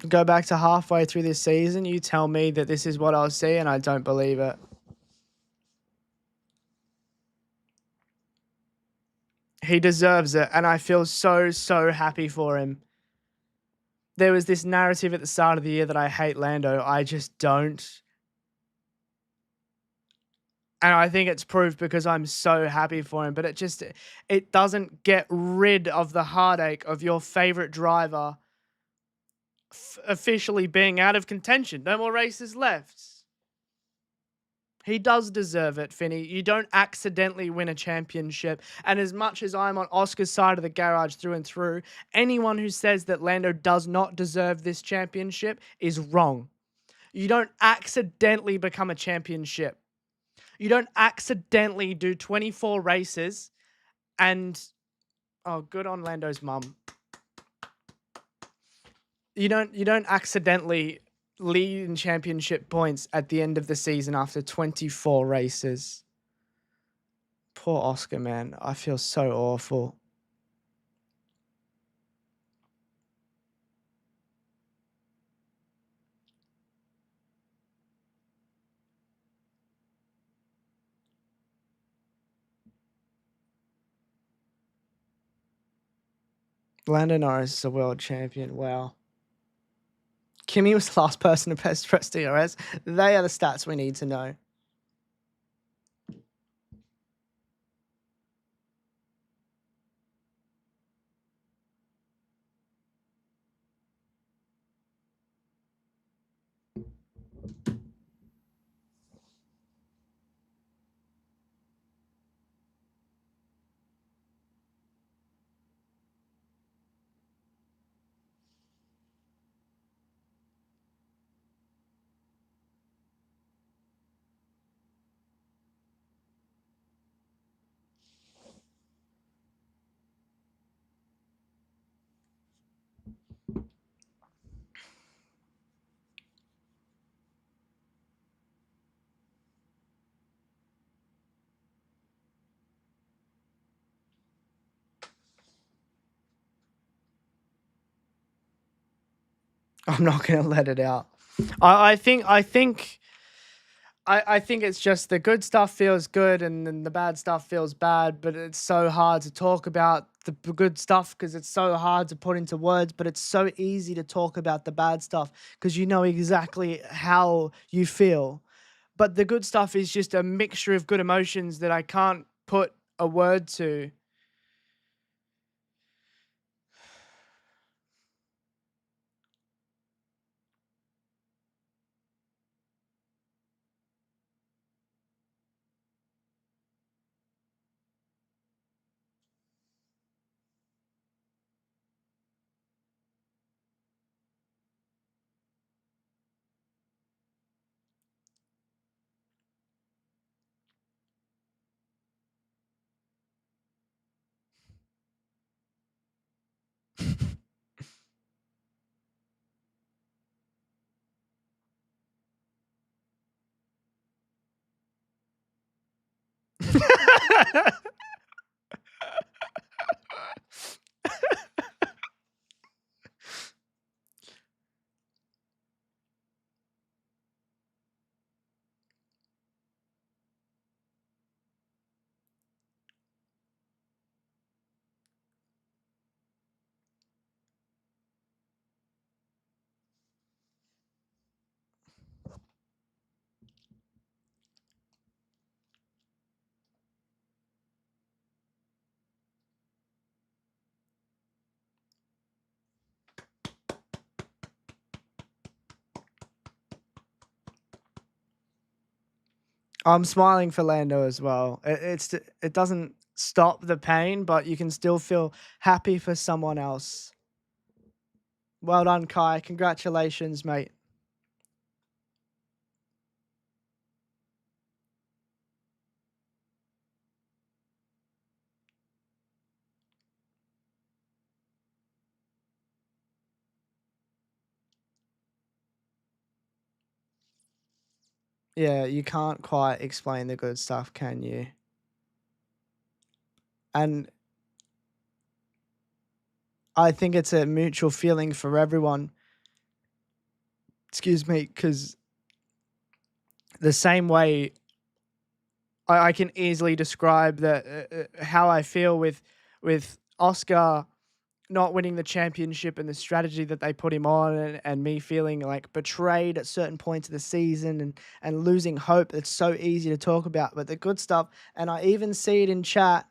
Go back to halfway through this season, you tell me that this is what I'll see, and I don't believe it. He deserves it, and I feel so, so happy for him. There was this narrative at the start of the year that I hate Lando. I just don't. And I think it's proved because I'm so happy for him. But it doesn't get rid of the heartache of your favorite driver officially being out of contention. No more races left. He does deserve it, Finney. You don't accidentally win a championship. And as much as I'm on Oscar's side of the garage through and through, anyone who says that Lando does not deserve this championship is wrong. You don't accidentally become a championship. You don't accidentally do 24 races and... Oh, good on Lando's mum. You don't accidentally lead in championship points at the end of the season after 24 races. Poor Oscar, man. I feel so awful. Lando Norris is a world champion. Wow. Kimi was the last person to press DRS. They are the stats we need to know. I'm not going to let it out. I think it's just the good stuff feels good and then the bad stuff feels bad, but it's so hard to talk about the good stuff because it's so hard to put into words, but it's so easy to talk about the bad stuff because you know exactly how you feel. But the good stuff is just a mixture of good emotions that I can't put a word to. I'm smiling for Lando as well. It doesn't stop the pain, but you can still feel happy for someone else. Well done, Kai. Congratulations, mate. Yeah, you can't quite explain the good stuff, can you? And I think it's a mutual feeling for everyone. Excuse me, because the same way I can easily describe how I feel with Oscar not winning the championship and the strategy that they put him on and me feeling like betrayed at certain points of the season and losing hope. It's so easy to talk about, but the good stuff, and I even see it in chat.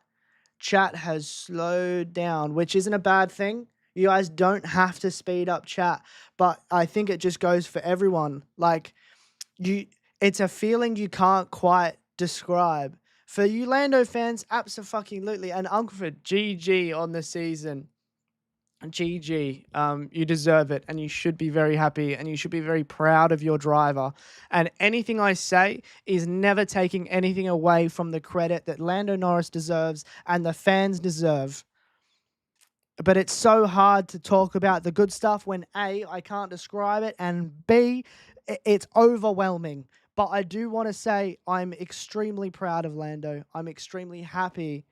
Chat has slowed down, which isn't a bad thing. You guys don't have to speed up chat, but I think it just goes for everyone. Like it's a feeling you can't quite describe. For you Lando fans, abso-fucking-lutely, and Uncleford, GG on the season. GG, you deserve it, and you should be very happy, and you should be very proud of your driver. And anything I say is never taking anything away from the credit that Lando Norris deserves and the fans deserve. But it's so hard to talk about the good stuff when A, I can't describe it, and B, it's overwhelming. But I do want to say I'm extremely proud of Lando. I'm extremely happy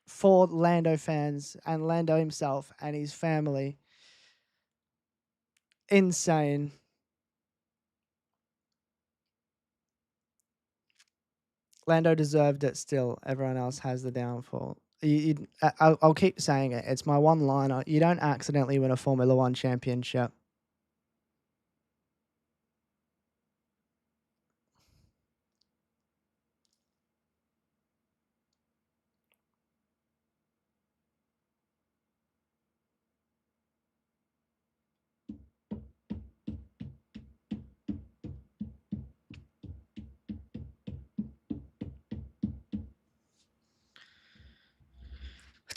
for Lando fans and Lando himself and his family. Insane. Lando deserved it still. Everyone else has the downfall. I'll keep saying it. It's my one-liner. You don't accidentally win a Formula One championship.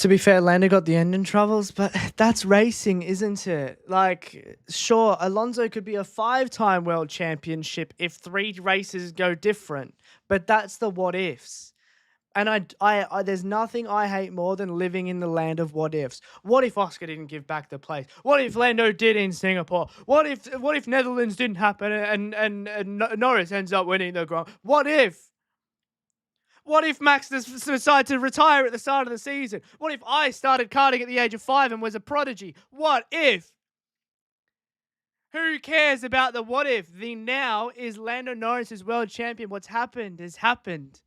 To be fair, Lando got the engine troubles, but that's racing, isn't it? Like, sure, Alonso could be a 5-time world championship if 3 races go different, but that's the what ifs. And I there's nothing I hate more than living in the land of what ifs. What if Oscar didn't give back the place? What if Lando did in Singapore? What if Netherlands didn't happen and Norris ends up winning the Grand? What if? What if Max decided to retire at the start of the season? What if I started karting at the age of 5 and was a prodigy? What if? Who cares about the what if? The now is Lando Norris is world champion. What's happened has happened.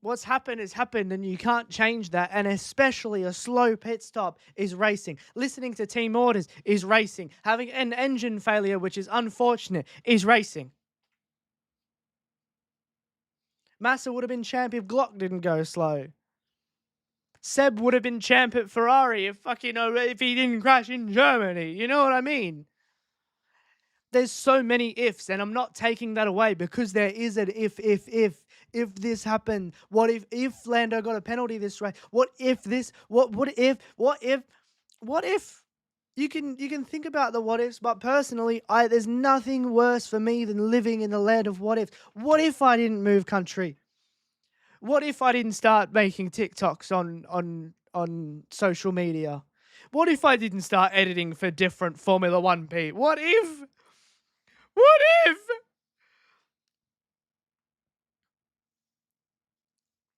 What's happened has happened, and you can't change that. And especially a slow pit stop is racing. Listening to team orders is racing. Having an engine failure, which is unfortunate, is racing. Massa would have been champ if Glock didn't go slow. Seb would have been champ at Ferrari if he didn't crash in Germany. You know what I mean? There's so many ifs, and I'm not taking that away because there is an if. If this happened, what if Lando got a penalty this race? What if this? What if? You can think about the what ifs, but personally, there's nothing worse for me than living in the land of what ifs. What if I didn't move country? What if I didn't start making TikToks on social media? What if I didn't start editing for different Formula 1 What if? What if?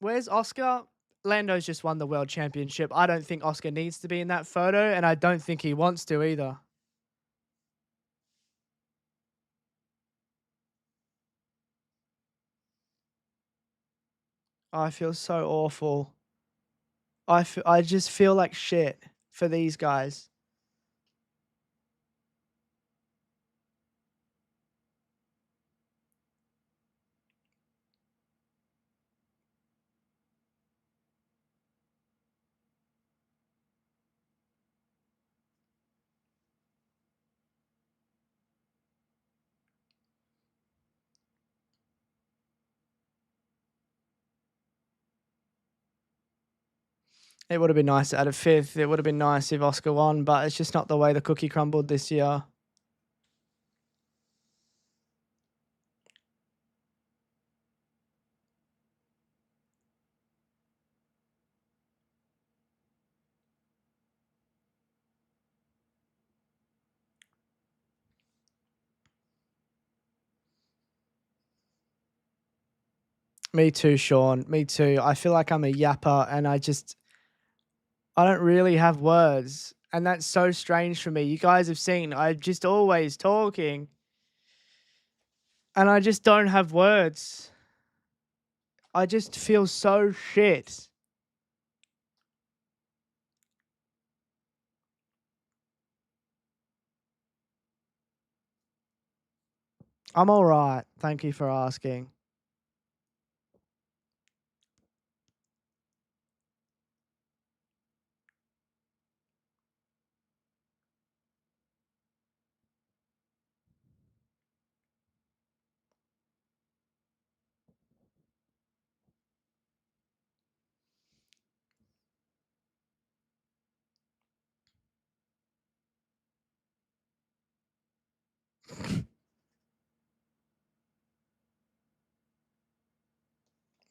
Where's Oscar? Lando's just won the world championship. I don't think Oscar needs to be in that photo, and I don't think he wants to either. I feel so awful. I just feel like shit for these guys. It would have been nice at a fifth. It would have been nice if Oscar won, but it's just not the way the cookie crumbled this year. Me too, Sean. Me too. I feel like I'm a yapper, and I don't really have words. And that's so strange for me. You guys have seen, I'm just always talking. And I just don't have words. I just feel so shit. I'm all right. Thank you for asking.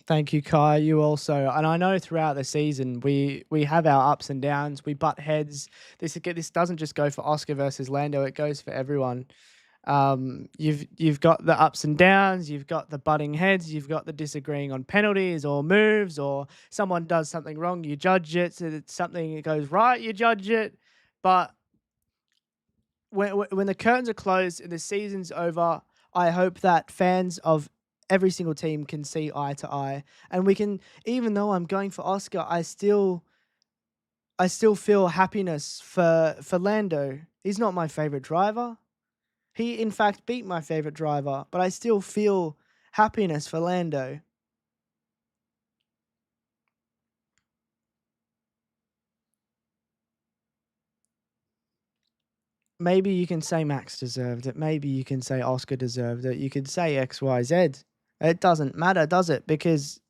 Thank you, Kai. You also, and I know throughout the season we have our ups and downs. We butt heads. This doesn't just go for Oscar versus Lando. It goes for everyone. You've got the ups and downs. You've got the butting heads. You've got the disagreeing on penalties or moves, or someone does something wrong. You judge it. So that something goes right, you judge it. But when the curtains are closed and the season's over, I hope that fans of every single team can see eye to eye, and we can. Even though I'm going for Oscar, I still feel happiness for Lando. He's not my favorite driver. He in fact beat my favorite driver, but I still feel happiness for Lando. Maybe you can say Max deserved it. Maybe you can say Oscar deserved it. You could say X, Y, Z. It doesn't matter, does it? Because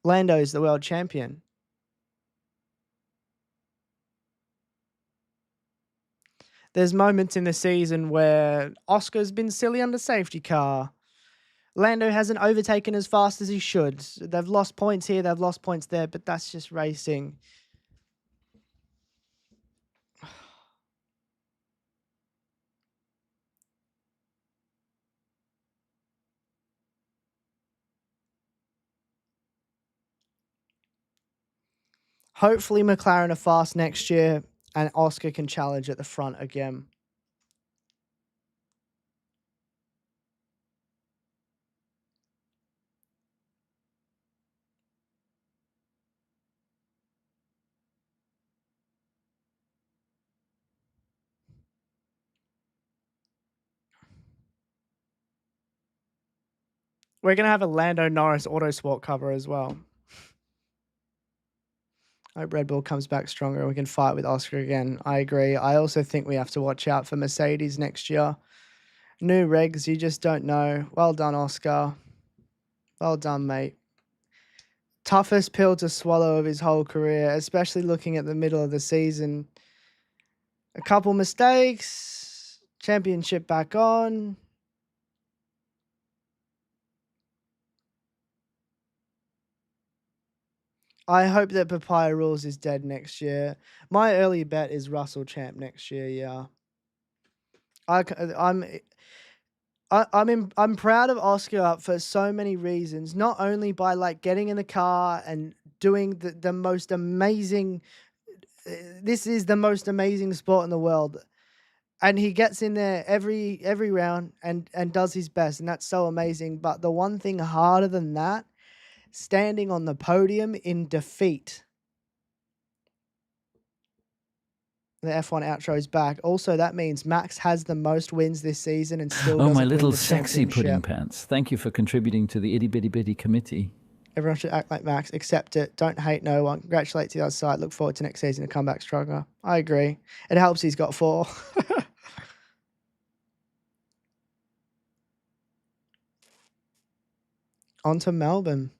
Lando is the world champion. There's moments in the season where Oscar's been silly under safety car. Lando hasn't overtaken as fast as he should. They've lost points here, they've lost points there, but that's just racing. Hopefully McLaren are fast next year. and Oscar can challenge at the front again. We're going to have a Lando Norris Auto Sport cover as well. I hope Red Bull comes back stronger and we can fight with Oscar again. I agree. I also think we have to watch out for Mercedes next year. New regs, you just don't know. Well done, Oscar. Well done, mate. Toughest pill to swallow of his whole career, especially looking at the middle of the season. A couple mistakes, championship back on. I hope that Papaya Rules is dead next year. My early bet is Russell Champ next year. Yeah, I'm proud of Oscar for so many reasons. Not only by like getting in the car and doing the most amazing. This is the most amazing sport in the world, and he gets in there every round and does his best, and that's so amazing. But the one thing harder than that, standing on the podium in defeat. The F1 outro is back. Also, that means Max has the most wins this season and still doesn't my win little the sexy pudding championship. pants. Thank you for contributing to the Itty Bitty Bitty committee. Everyone should act like Max. Accept it. Don't hate no one. Congratulate to the other side. Look forward to next season to come back stronger. I agree. It helps he's got 4. On to Melbourne.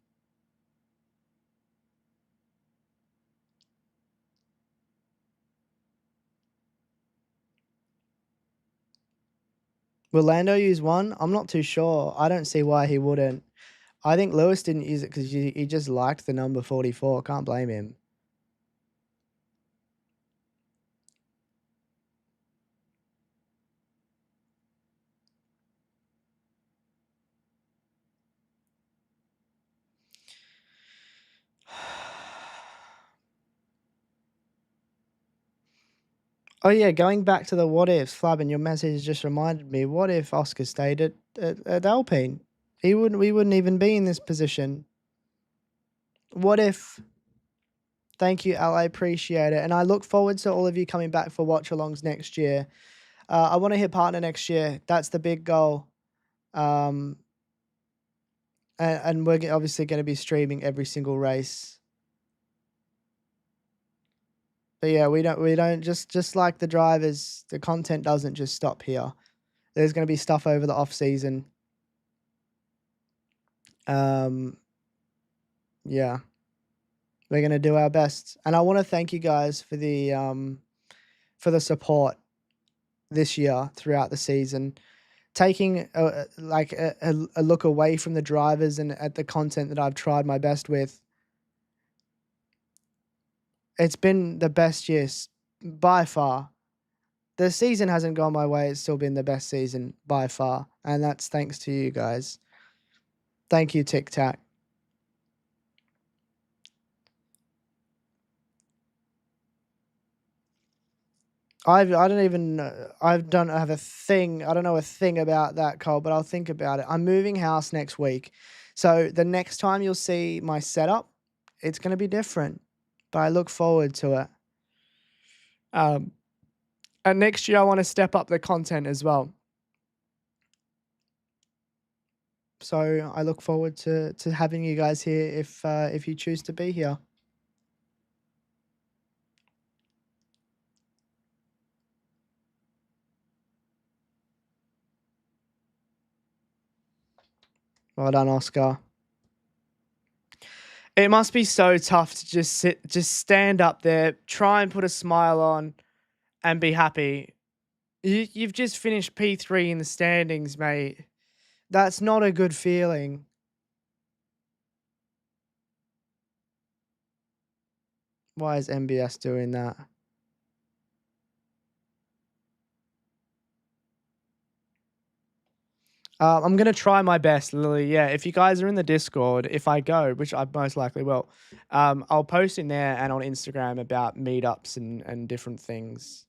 Will Lando use 1? I'm not too sure. I don't see why he wouldn't. I think Lewis didn't use it because he just liked the number 44. Can't blame him. Oh yeah, going back to the what ifs, Flabbin, your message just reminded me. What if Oscar stayed at Alpine? We wouldn't even be in this position. What if? Thank you, Al. I appreciate it, and I look forward to all of you coming back for watch-alongs next year. I want to hit partner next year. That's the big goal. And we're obviously going to be streaming every single race. But yeah, we don't just like the drivers, the content doesn't just stop here. There's going to be stuff over the off season. Yeah. We're going to do our best. And I want to thank you guys for the support this year throughout the season. Taking a look away from the drivers and at the content that I've tried my best with. It's been the best year by far. The season hasn't gone my way. It's still been the best season by far. And that's thanks to you guys. Thank you, Tic Tac. I don't have a thing. I don't know a thing about that, Cole, but I'll think about it. I'm moving house next week. So the next time you'll see my setup, it's going to be different. But I look forward to it. And next year I want to step up the content as well. So I look forward to having you guys here if you choose to be here. Well done, Oscar. It must be so tough to just stand up there, try and put a smile on, and be happy. You've just finished P3 in the standings, mate. That's not a good feeling. Why is MBS doing that? I'm going to try my best, Lily. Yeah, if you guys are in the Discord, if I go, which I most likely will, I'll post in there and on Instagram about meetups and different things.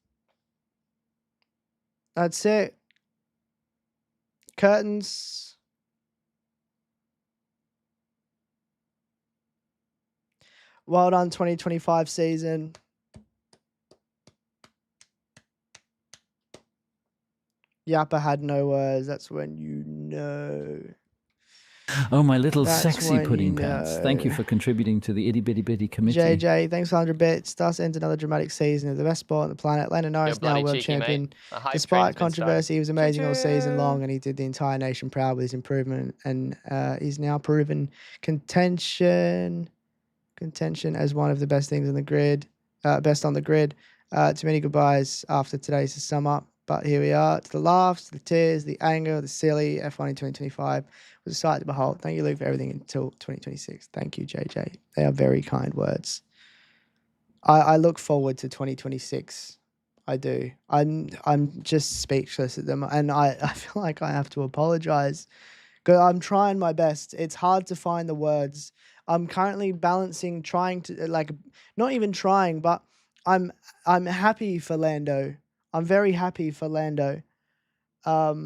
That's it. Curtains. Well done, 2025 season. Yappa had no words. That's when you know. Oh, my little That's sexy when pudding you pants. Thank you know. for contributing to the itty bitty bitty committee. JJ, thanks for 100 bits. Thus ends another dramatic season of the best sport on the planet. Lando Norris, now world champion. Despite controversy, he was amazing all season long, and he did the entire nation proud with his improvement. And he's now proven contention as one of the best things on the grid, best on the grid. Too many goodbyes after today's to sum up. But here we are. To the laughs, the tears, the anger, the silly. F1 in 2025 was a sight to behold. Thank you, Luke, for everything until 2026. Thank you, JJ. They are very kind words. I look forward to 2026. I do. I'm just speechless at them, and I feel like I have to apologize. I'm trying my best. It's hard to find the words. I'm currently balancing, trying to not even trying, but I'm happy for Lando. I'm very happy for Lando. But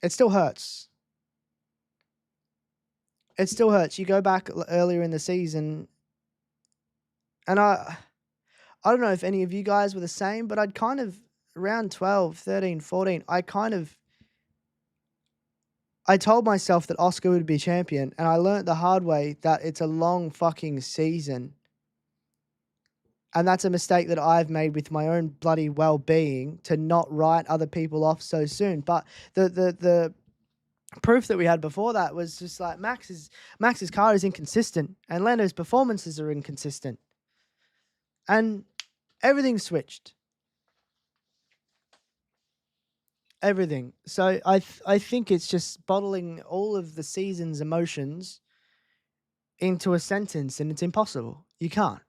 it still hurts. It still hurts. You go back earlier in the season, and I don't know if any of you guys were the same, but I'd kind of, around 12, 13, 14, I told myself that Oscar would be champion, and I learnt the hard way that it's a long fucking season. And that's a mistake that I've made with my own bloody well-being, to not write other people off so soon. But the proof that we had before that was just like Max's car is inconsistent, and Lando's performances are inconsistent. And everything switched. Everything. So I think it's just bottling all of the season's emotions into a sentence, and it's impossible. You can't.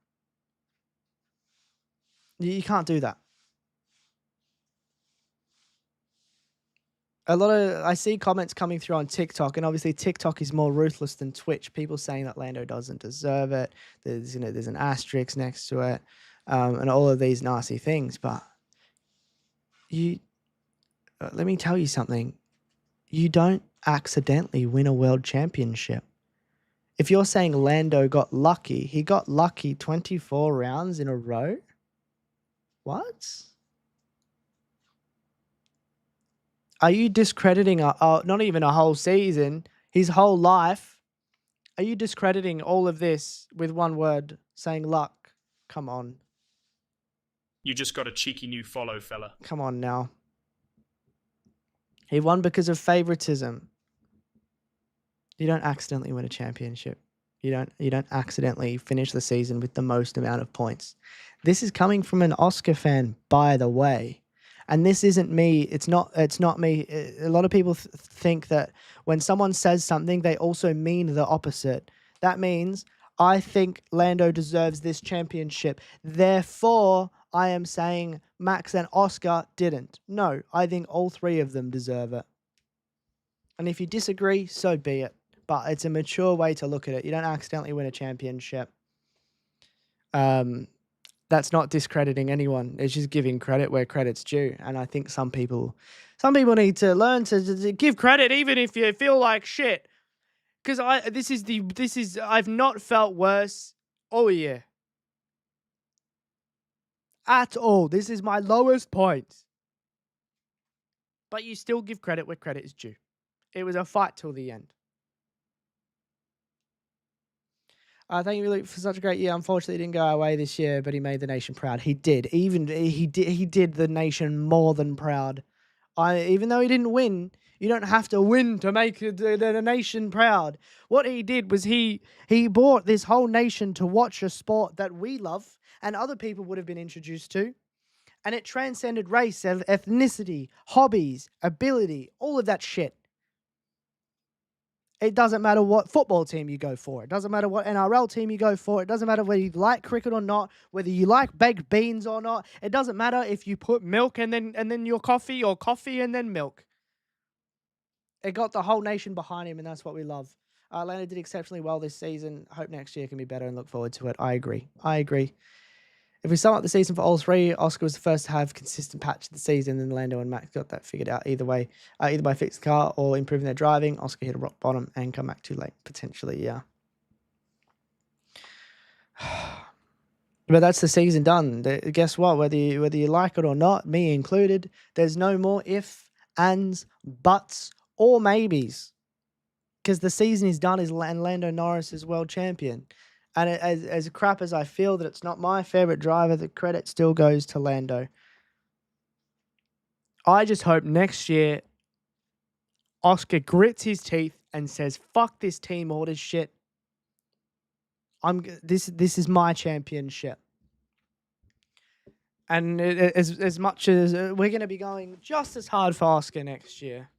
You can't do that. I see comments coming through on TikTok, and obviously TikTok is more ruthless than Twitch. People saying that Lando doesn't deserve it. There's an asterisk next to it, and all of these nasty things. But let me tell you something. You don't accidentally win a world championship. If you're saying Lando got lucky, he got lucky 24 rounds in a row? What? Are you discrediting not even a whole season, his whole life? Are you discrediting all of this with one word, saying luck? Come on. You just got a cheeky new follow, fella. Come on now. He won because of favoritism. You don't accidentally win a championship. You don't accidentally finish the season with the most amount of points. This is coming from an Oscar fan, by the way. And this isn't me. It's not me. A lot of people think that when someone says something, they also mean the opposite. That means I think Lando deserves this championship. Therefore, I am saying Max and Oscar didn't. No, I think all three of them deserve it. And if you disagree, so be it. But it's a mature way to look at it. You don't accidentally win a championship. That's not discrediting anyone. It's just giving credit where credit's due. And I think some people need to learn to give credit even if you feel like shit. Because I've not felt worse all year. At all. This is my lowest point. But you still give credit where credit is due. It was a fight till the end. Thank you, Luke, for such a great year. Unfortunately, he didn't go our way this year, but he made the nation proud. He did. He did the nation more than proud. Even though he didn't win, you don't have to win to make the nation proud. What he did was he brought this whole nation to watch a sport that we love and other people would have been introduced to. And it transcended race, ethnicity, hobbies, ability, all of that shit. It doesn't matter what football team you go for. It doesn't matter what NRL team you go for. It doesn't matter whether you like cricket or not, whether you like baked beans or not. It doesn't matter if you put milk and then your coffee or coffee and then milk. It got the whole nation behind him, and that's what we love. Lando did exceptionally well this season. Hope next year can be better and look forward to it. I agree. If we sum up the season for all three, Oscar was the first to have consistent patch of the season, and Lando and Max got that figured out either way, either by fixing the car or improving their driving. Oscar hit a rock bottom and come back too late, potentially, yeah. But that's the season done. Guess what? Whether you like it or not, me included, there's no more if, ands, buts, or maybes. Because the season is done, and Lando Norris is world champion. And as crap as I feel that it's not my favorite driver, the credit still goes to Lando. I just hope next year Oscar grits his teeth and says, "Fuck this team orders shit. This is my championship." And as much as we're going to be going just as hard for Oscar next year.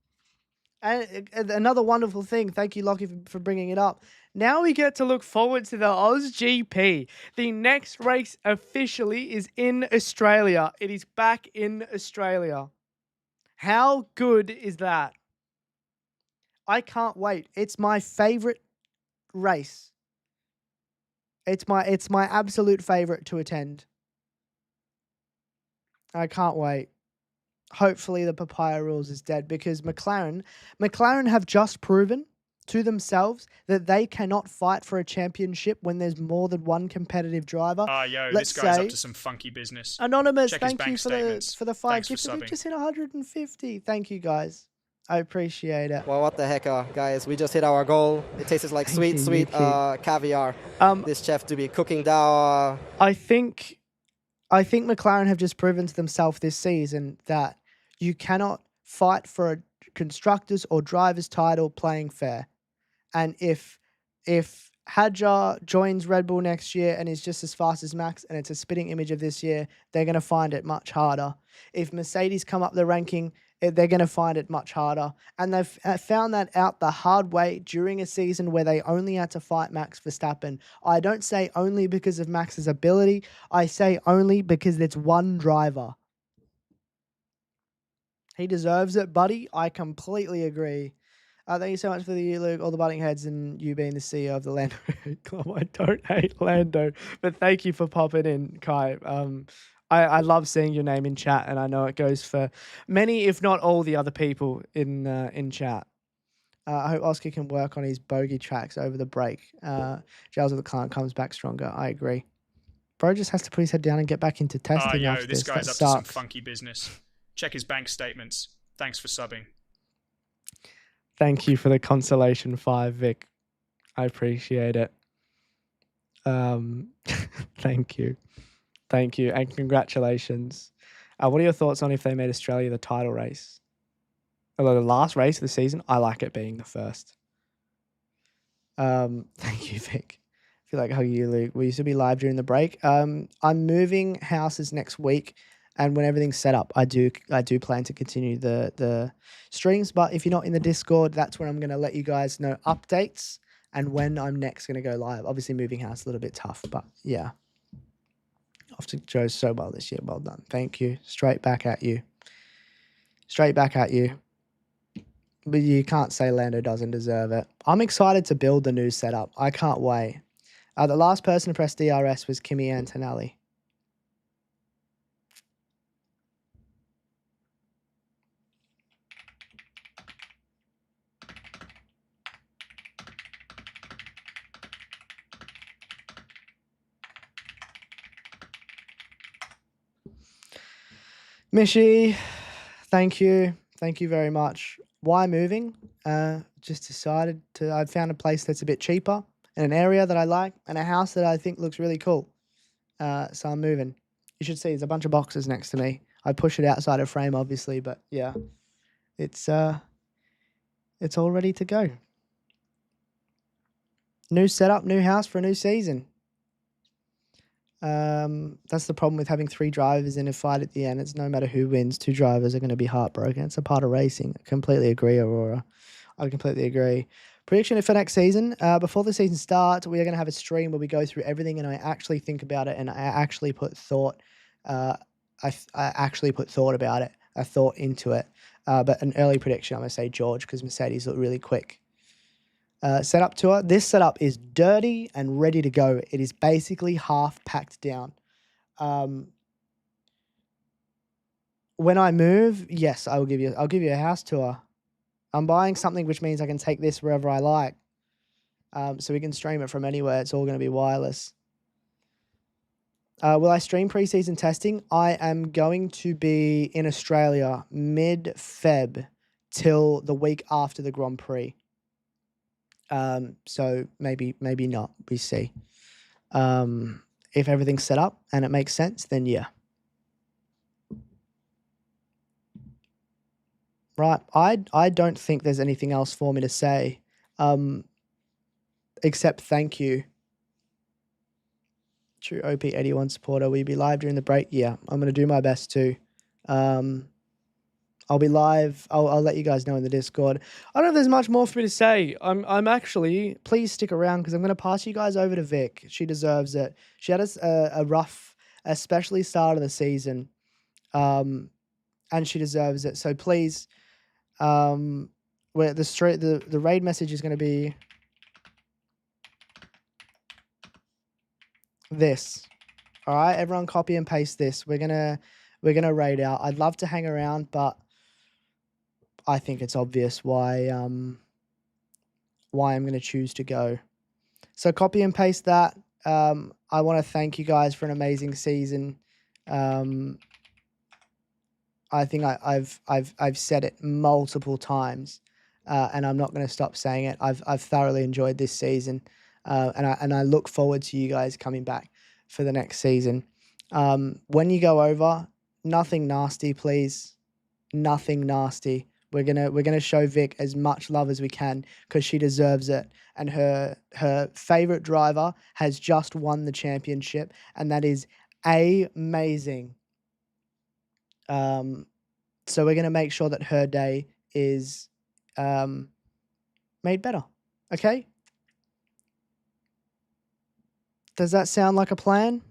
And another wonderful thing, thank you, Lockie, for bringing it up. Now we get to look forward to the Oz GP. The next race officially is in Australia. It is back in Australia. How good is that? I can't wait. It's my favorite race. It's my absolute favorite to attend. I can't wait. Hopefully the papaya rules is dead, because McLaren have just proven to themselves that they cannot fight for a championship when there's more than one competitive driver. This guy's up to some funky business. Anonymous, Check thank you for the 5 Thanks gifts. for We just hit 150. Thank you, guys. I appreciate it. Well, what the heck, guys? We just hit our goal. It tastes like sweet caviar. This chef to be cooking down. I think McLaren have just proven to themselves this season that you cannot fight for a constructors or drivers title playing fair. And if Hadjar joins Red Bull next year and is just as fast as Max, and it's a spitting image of this year, they're going to find it much harder. If Mercedes come up the ranking, they're going to find it much harder. And they've found that out the hard way during a season where they only had to fight Max Verstappen. I don't say only because of Max's ability. I say only because it's one driver. He deserves it, buddy. I completely agree. Thank you so much for the Luke, all the butting heads, and you being the CEO of the Lando Club. I don't hate Lando, but thank you for popping in, Kai. I love seeing your name in chat, and I know it goes for many, if not all, the other people in chat. I hope Oscar can work on his bogey tracks over the break. Giles of the Client comes back stronger. I agree. Bro just has to put his head down and get back into testing after this this. guy's That up to some sucks. funky business. Check his bank statements. Thanks for subbing. Thank you for the consolation 5, Vic. I appreciate it. Thank you. Thank you, and congratulations. What are your thoughts on if they made Australia the title race? Although the last race of the season, I like it being the first. Thank you, Vic. I feel like hugging you, Luke. We used to be live during the break. I'm moving houses next week, and when everything's set up, I do plan to continue the streams. But if you're not in the Discord, that's where I'm going to let you guys know updates and when I'm next going to go live. Obviously, moving house a little bit tough, but yeah. Often chose so well this year. Well done. Thank you. Straight back at you. Straight back at you. But you can't say Lando doesn't deserve it. I'm excited to build the new setup. I can't wait. The last person to press DRS was Kimi Antonelli. Mishi, thank you. Thank you very much. Why moving? Just decided to, I found a place that's a bit cheaper in an area that I like and a house that I think looks really cool. So I'm moving. You should see there's a bunch of boxes next to me. I push it outside of frame, obviously, but yeah, it's all ready to go. New setup, new house for a new season. That's the problem with having 3 drivers in a fight at the end. It's no matter who wins, 2 drivers are going to be heartbroken. It's a part of racing. I completely agree, Aurora. I completely agree. Prediction for next season. Before the season starts, we are going to have a stream where we go through everything and I actually think about it and I actually put thought. I actually put thought about it. I thought into it. But an early prediction, I'm going to say George because Mercedes look really quick. Setup tour. This setup is dirty and ready to go. It is basically half packed down. When I move, yes, I'll give you a house tour. I'm buying something which means I can take this wherever I like. So we can stream it from anywhere. It's all going to be wireless. Will I stream preseason testing? I am going to be in Australia mid-Feb till the week after the Grand Prix. So maybe not. We see. If everything's set up and it makes sense, then yeah. Right. I don't think there's anything else for me to say. Except thank you. True OP81 supporter. Will you be live during the break? Yeah, I'm going to do my best too. I'll be live. I'll let you guys know in the Discord. I don't know if there's much more for me to say. I'm actually, please stick around because I'm going to pass you guys over to Vic. She deserves it. She had a rough, especially start of the season. And she deserves it. So please, where the raid message is going to be this. All right, everyone copy and paste this. We're gonna raid out. I'd love to hang around, but I think it's obvious why I'm gonna choose to go. So copy and paste that. I want to thank you guys for an amazing season. I think I've said it multiple times, and I'm not going to stop saying it. I've thoroughly enjoyed this season, and I look forward to you guys coming back for the next season. When you go over, nothing nasty, please. Nothing nasty. We're gonna show Vic as much love as we can because she deserves it. And her favorite driver has just won the championship, and that is amazing. So we're gonna make sure that her day is made better. Okay? Does that sound like a plan?